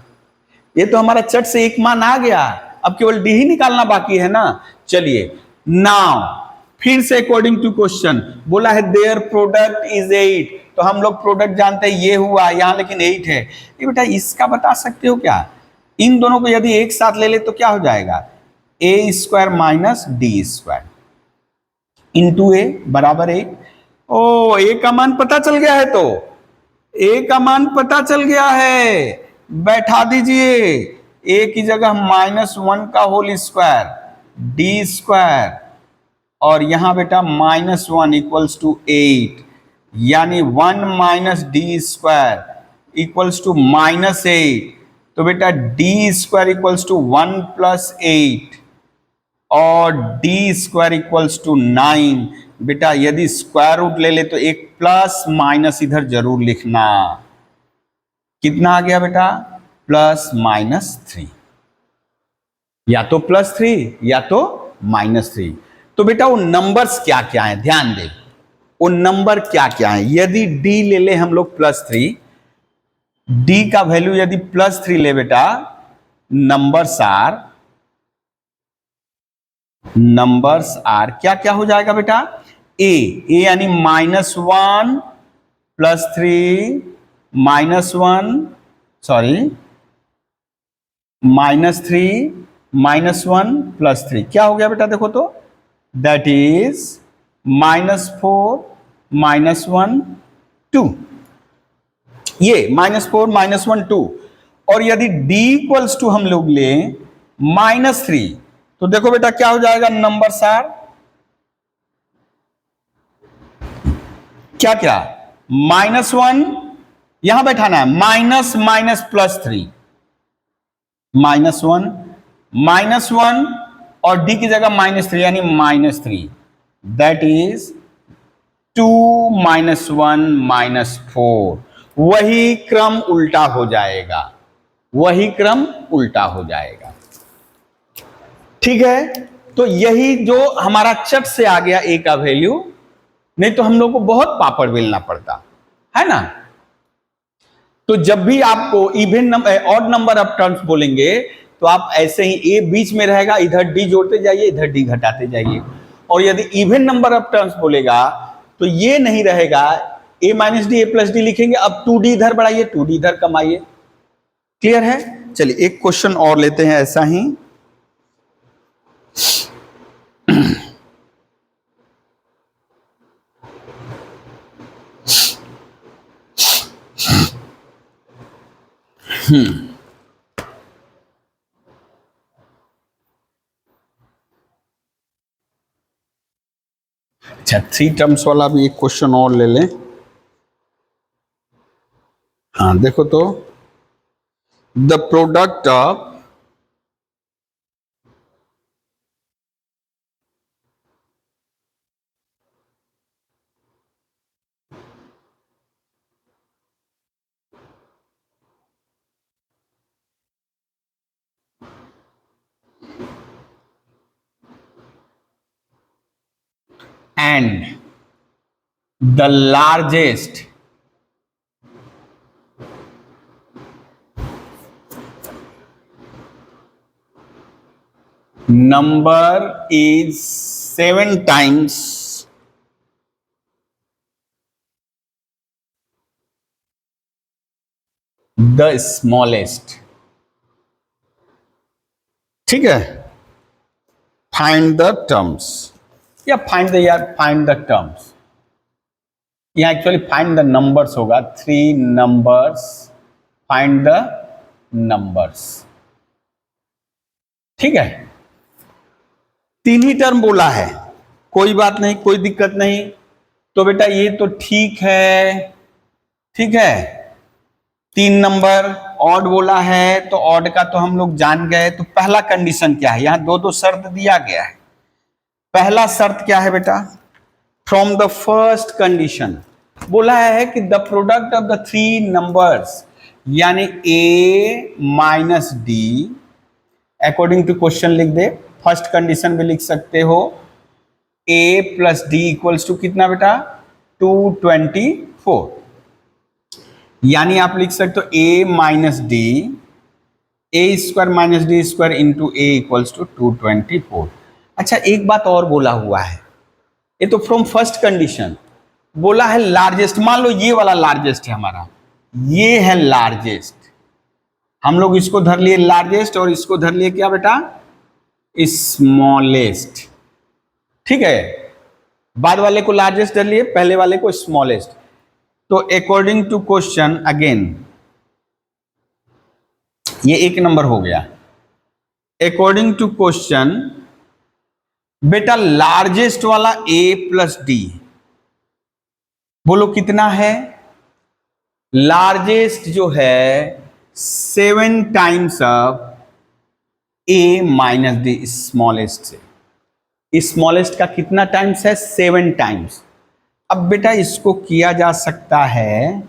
S1: ये तो हमारा चट से एक मान आ गया, अब केवल डी ही निकालना बाकी है ना। चलिए, नाउ फिर से अकॉर्डिंग टू क्वेश्चन बोला है देयर प्रोडक्ट इज 8, तो हम लोग प्रोडक्ट जानते हैं ये हुआ यहां, लेकिन 8 है। ये बेटा इसका बता सकते हो क्या? इन दोनों को यदि एक साथ ले ले तो क्या हो जाएगा? a² माइनस d² इंटू ए बराबर 1। ओ, ए का मान पता चल गया है, तो ए का मान पता चल गया है, बैठा दीजिए। ए की जगह -1 का होल स्क्वायर d², और यहां बेटा -1 इक्वल्स टू 8, यानी 1 माइनस d² इक्वल्स टू -8। तो बेटा d² इक्वल्स टू 1 + 8 और d² इक्वल्स टू 9। बेटा यदि स्क्वायर रूट ले ले तो एक प्लस माइनस इधर जरूर लिखना। कितना आ गया बेटा? +-3, या तो +3 या तो -3। तो बेटा वो नंबर्स क्या क्या हैं ध्यान दे, वो नंबर क्या क्या है। यदि d ले ले हम लोग +3, d का वैल्यू यदि +3 ले बेटा, नंबर्स आर नंबर्स आर, क्या क्या हो जाएगा बेटा, ए यानी -1 +3 -1, सॉरी -3 -1 +3 क्या हो गया बेटा, देखो तो दैट इज -4 -1 2, ये -4 -1 2। और यदि d इक्वल्स टू हम लोग लें -3, तो देखो बेटा क्या हो जाएगा, नंबर्स आर क्या क्या, -1 यहां बैठाना है, माइनस माइनस +3, -1 -1 और d की जगह -3 यानी -3, दैट इज 2 -1 -4, वही क्रम उल्टा हो जाएगा, वही क्रम उल्टा हो जाएगा। ठीक है, तो यही जो हमारा चट से आ गया ए का वैल्यू, नहीं तो हम लोग को बहुत पापड़ बेलना पड़ता है ना। तो जब भी आपको even number odd number of terms बोलेंगे तो आप ऐसे ही ए बीच में रहेगा, इधर डी जोड़ते जाइए, इधर डी घटाते जाइए। और यदि इवन नंबर ऑफ टर्म्स बोलेगा तो ये नहीं रहेगा a - d a + d लिखेंगे, अब 2d इधर बढ़ाइए, 2d इधर कमाइए। क्लियर है? चलिए एक क्वेश्चन और लेते हैं ऐसा ही। अच्छा 3 टर्म्स वाला भी एक क्वेश्चन और ले लें। हाँ देखो तो, the product of and the largest number is 7 times the smallest। ठीक है, फाइंड द टर्म्स या फाइंड द टर्म्स, यहाँ एक्चुअली फाइंड द नंबर्स होगा, 3 नंबर्स, फाइंड द नंबर्स। ठीक है, 3 ही टर्म बोला है, कोई बात नहीं, कोई दिक्कत नहीं। तो बेटा ये तो ठीक है, ठीक है, 3 नंबर ऑड बोला है, तो ऑड का तो हम लोग जान गए। तो पहला कंडीशन क्या है, यहां दो शर्त दिया गया है। पहला शर्त क्या है बेटा, फ्रॉम द फर्स्ट कंडीशन बोला है कि the product of the 3 numbers यानी a - d, according to question लिख दे, फर्स्ट कंडीशन भी लिख सकते हो, a + d इक्वल्स टू कितना बेटा, 224, यानी आप लिख सकते हो a - d, a² - d² into a equals to 224। अच्छा एक बात और बोला हुआ है, ये तो फ्रॉम फर्स्ट कंडीशन बोला है लार्जेस्ट, मान लो ये वाला लार्जेस्ट है हमारा, ये है लार्जेस्ट, हम लोग इसको धर लिए लार्जेस्ट और इसको धर लिए क्या बेटा, स्मॉलेस्ट। ठीक है, बाद वाले को लार्जेस्ट धर लिए, पहले वाले को स्मॉलेस्ट। तो अकॉर्डिंग टू क्वेश्चन अगेन ये 1 नंबर हो गया। अकॉर्डिंग टू क्वेश्चन बेटा लार्जेस्ट वाला a + d बोलो कितना है, लार्जेस्ट जो है 7 times of a - d smallest से। स्मॉलेस्ट का कितना टाइम्स है, 7 टाइम्स। अब बेटा इसको किया जा सकता है,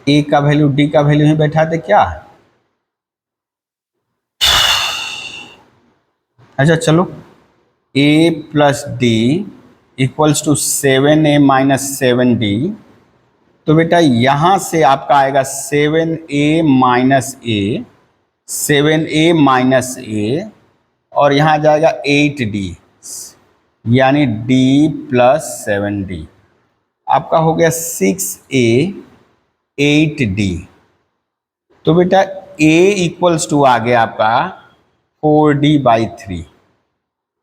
S1: a का वैल्यू d का वैल्यू ही बैठा दे क्या। अच्छा चलो, a + d equals to 7a - 7d, तो बेटा यहां से आपका आएगा 7a माइनस ए, 7a माइनस ए, और यहां जाएगा 8d, यानी d प्लस 7d। आपका हो गया 6a 8d। तो बेटा a इक्वल्स टू आ गया आपका 4d/3।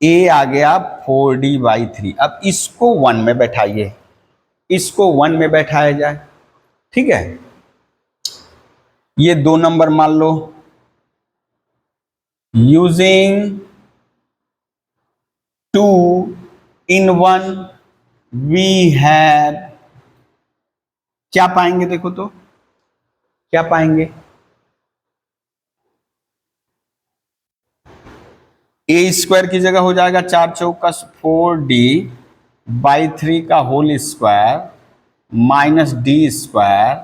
S1: a आ गया 4d/3। अब इसको 1 में बैठाइए, इसको 1 में बैठाया जाए, ठीक है। ये 2 नंबर मान लो। यूजिंग 2 in 1 वी हैव, क्या पाएंगे देखो तो, क्या पाएंगे? ए स्क्वायर की जगह हो जाएगा 4 चौका 4d/3 का whole square minus D square,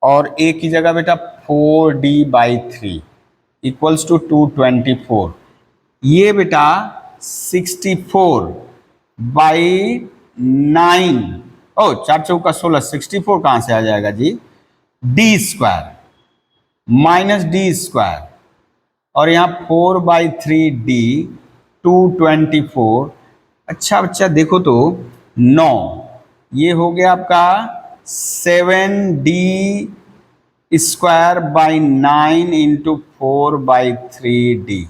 S1: और ए की जगह बेटा 4d/3 इक्वल्स टू 224। ये बेटा 64/9, ओ 4 चौका 16, 64 कहां से आ जाएगा जी? D square minus D square, और यहाँ 4/3d 224। अच्छा बच्चा देखो तो 9, ये हो गया आपका 7d² इंटू 4/3d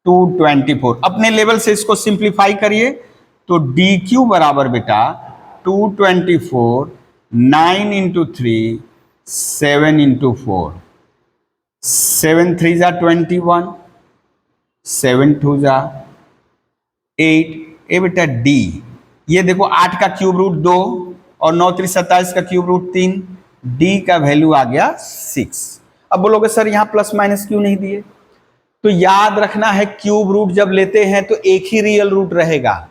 S1: 224। अपने लेवल से इसको सिंप्लीफाई करिए तो dq बराबर बेटा 224, 9 इंटू 3, 7 इंटू 4, 7 3 जा 21, 7 2 जा 8। ए बेटा डी, ये देखो 8 का क्यूब रूट 2 और 9 3 27 का क्यूब रूट 3, डी का वैल्यू आ गया 6। अब बोलोगे सर यहां प्लस माइनस क्यों नहीं दिए? तो याद रखना है क्यूब रूट जब लेते हैं तो एक ही रियल रूट रहेगा,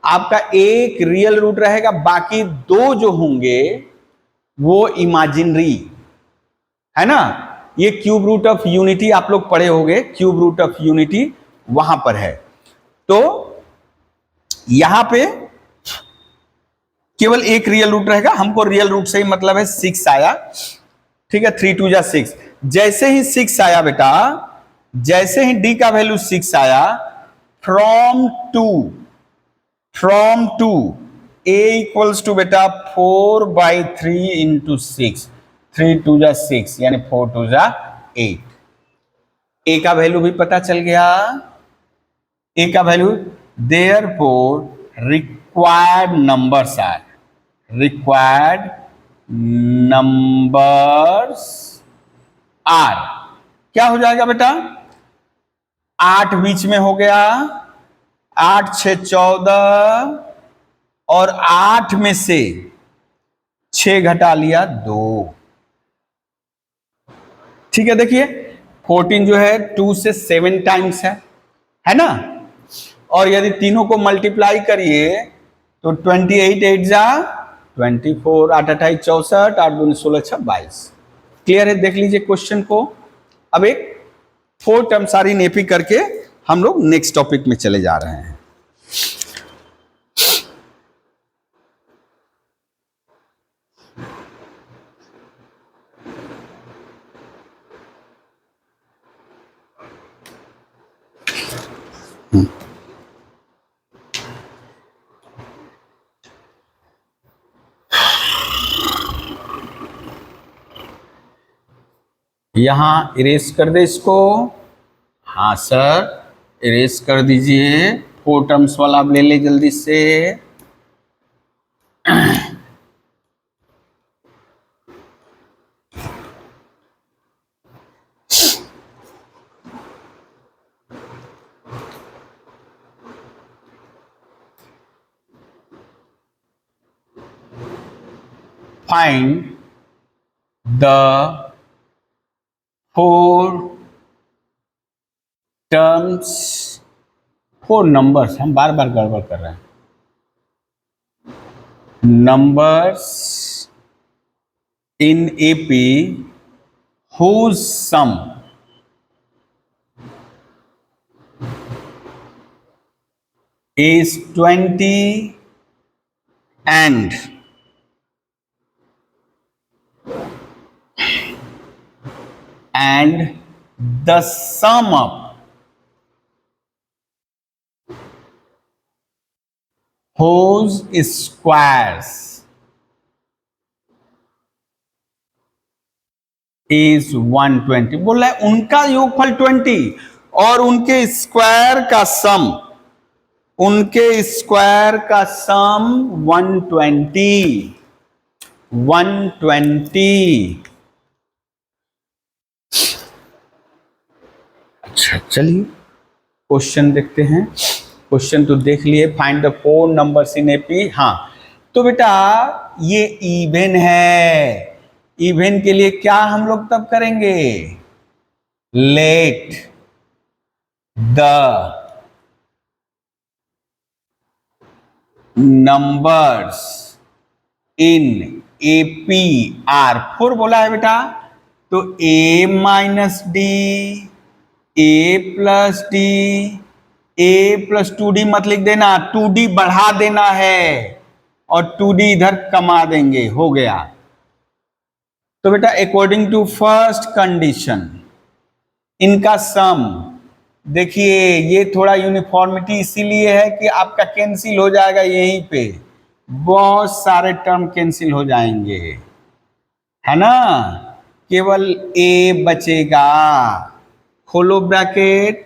S1: आपका एक रियल रूट रहेगा, बाकी 2 जो होंगे वो इमेजिनरी है ना। ये क्यूब रूट ऑफ यूनिटी आप लोग पढ़े होंगे, क्यूब रूट ऑफ यूनिटी वहां पर है। तो यहां पे केवल एक रियल रूट रहेगा, हमको रियल रूट से ही मतलब है 6 आया, ठीक है। 3 2 जा 6, जैसे ही 6 आया बेटा, जैसे ही डी का वैल्यू 6 आया, from two A equals to बेटा 4/3 इंटू 6, 3 2 जा 6 यानी 4 2 जा 8। ए का वैल्यू भी पता चल गया, ए का value. Therefore required numbers are, required numbers are, क्या हो जाएगा बेटा? 8 बीच में हो गया, 8 6 14, और 8 में से 6 घटा लिया 2, ठीक है। देखिए 14 जो है 2 से 7 टाइम्स है ना, और यदि तीनों को मल्टीप्लाई करिए तो 28 8 जा 24, 8 8 64, 8 दूनी 16 6 22। क्लियर है? देख लीजिए क्वेश्चन को। अब एक 4 टर्म सारी नेपी करके हम लोग नेक्स्ट टॉपिक में चले जा रहे हैं। यहां इरेज कर दे इसको। हाँ सर इरेज कर दीजिए, 4 टर्म्स वाला आप ले ले जल्दी से। फाइंड द 4 टर्म्स, 4 नंबर्स, हम बार बार गड़बड़ कर रहे हैं, numbers in AP whose sum is 20 and and the sum of whose squares is 120। बोला है उनका योगफल 20 और उनके स्क्वायर का सम, उनके स्क्वायर का सम 120। 120। अच्छा चलिए क्वेश्चन देखते हैं। क्वेश्चन तो देख लिए, find the 4 numbers in AP. हाँ तो बेटा ये इवन है, इवन के लिए क्या हम लोग तब करेंगे, let the numbers in AP are 4 बोला है बेटा, तो A minus D, A plus D, A plus 2d मत लिख देना, 2d बढ़ा देना है और 2d इधर कमा देंगे, हो गया। तो बेटा अकॉर्डिंग टू फर्स्ट कंडीशन इनका सम, देखिए ये थोड़ा यूनिफॉर्मिटी इसीलिए है कि आपका कैंसिल हो जाएगा, यहीं पे बहुत सारे टर्म कैंसिल हो जाएंगे, है ना, केवल ए बचेगा। खोलो bracket,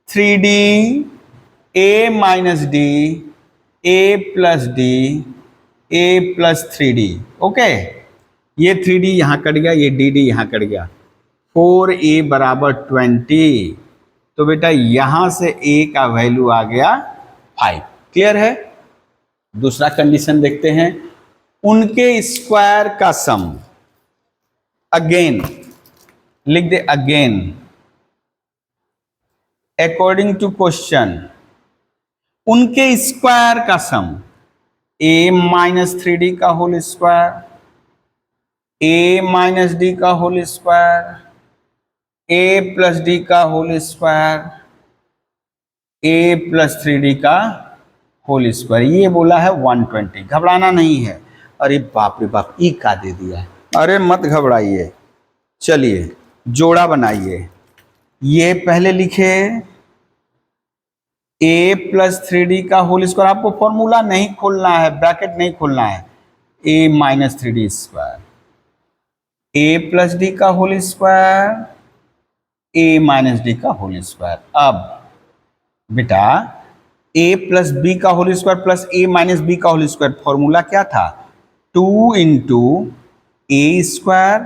S1: 3d A minus D, A plus D, A plus 3d। Okay, ये 3d यहां कट गया, ये dd यहां कट गया, 4a बराबर 20। तो बेटा यहां से a का वैल्यू आ गया 5। क्लियर है। दूसरा कंडीशन देखते हैं, उनके स्क्वायर का सम, अगेन लिख दे, अगेन अकॉर्डिंग टू क्वेश्चन उनके स्क्वायर का सम, a माइनस 3d का whole square, a minus D का whole square, a plus D का whole square, a plus 3d का होल स्क्वायर, ये बोला है 120। घबराना नहीं है। अरे बाप रे बाप, ई का दे दिया है, अरे मत घबराइए। चलिए जोड़ा बनाइए, ये पहले लिखे a प्लस 3d का होल स्क्वायर, आपको फॉर्मूला नहीं खोलना है, ब्रैकेट नहीं खोलना है, a minus 3d square, a plus D का whole square, a minus D का होल स्क्वायर। अब बेटा a प्लस बी का whole square plus a minus B का होल स्क्वायर, फॉर्मूला क्या था, 2 into A square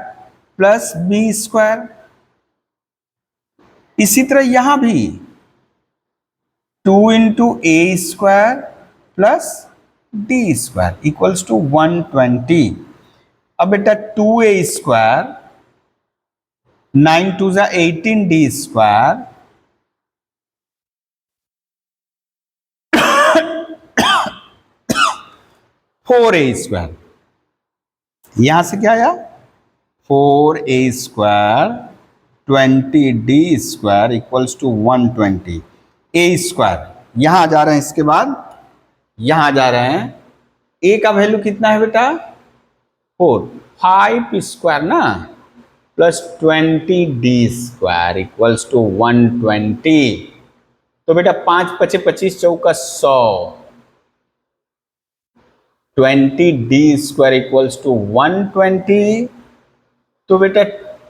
S1: plus B square. इसी तरह यहां भी 2 into A square plus D square equals to 120। अब बेटा 2a square, 9 to 18d square, 4a square, यहां से क्या आया 4a square 20d square equals to 120। a square यहां जा रहे हैं, इसके बाद यहां जा रहे हैं, a का वैल्यू कितना है बेटा 4, 5 स्क्वायर ना plus 20d square equals to 120। तो बेटा 5 पचे 25 चौका 100, 20d स्क्वायर इक्वल्स टू 120। तो बेटा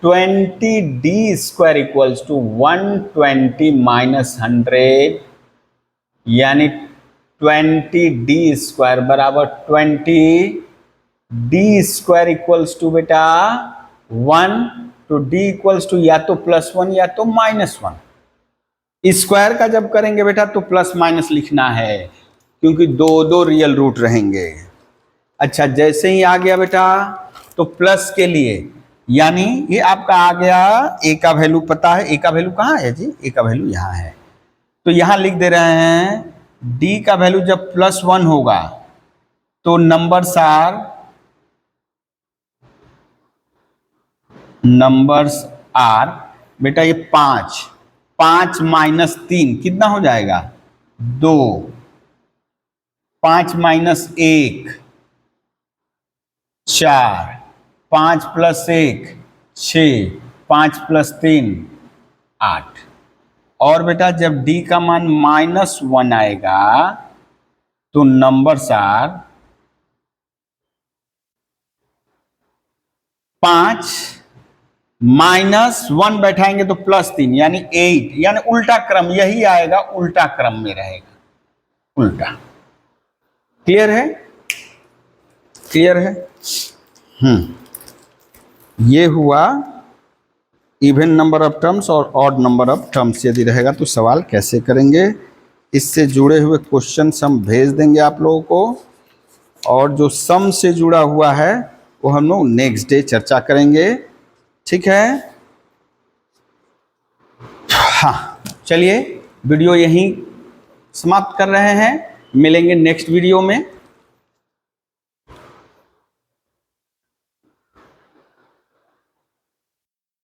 S1: 20d square equals to 120 minus 100, यानी 20d स्क्वायर बराबर 20d स्क्वायर इक्वल्स टू बेटा 1, तो d इक्वल्स टू या तो +1 या तो -1। स्क्वायर का जब करेंगे बेटा तो प्लस माइनस लिखना है, क्योंकि दो रियल रूट रहेंगे। अच्छा जैसे ही आ गया बेटा तो प्लस के लिए, यानी ये आपका आ गया, ए का वैल्यू पता है, ए का वैल्यू कहाँ है जी, ए का वैल्यू यहाँ है, तो यहां लिख दे रहे हैं डी का वैल्यू जब +1 होगा तो नंबर्स आर बेटा ये 5 माइनस 3 कितना हो जाएगा 2, 5 माइनस 1 4, 5 प्लस 1 6, 5 + 3 8। और बेटा जब d का मान -1 आएगा तो नंबर्स आर 5 -1 बैठाएंगे तो +3 यानी 8, यानी उल्टा क्रम यही आएगा, उल्टा क्रम में रहेगा, उल्टा। क्लियर है? क्लियर है? ये हुआ इवन नंबर ऑफ टर्म्स और ऑड नंबर ऑफ टर्म्स यदि रहेगा तो सवाल कैसे करेंगे, इससे जुड़े हुए क्वेश्चन हम भेज देंगे आप लोगों को, और जो सम से जुड़ा हुआ है वो हम लोग नेक्स्ट डे चर्चा करेंगे। ठीक है? हाँ, चलिए वीडियो यहीं समाप्त कर रहे हैं, मिलेंगे नेक्स्ट वीडियो में।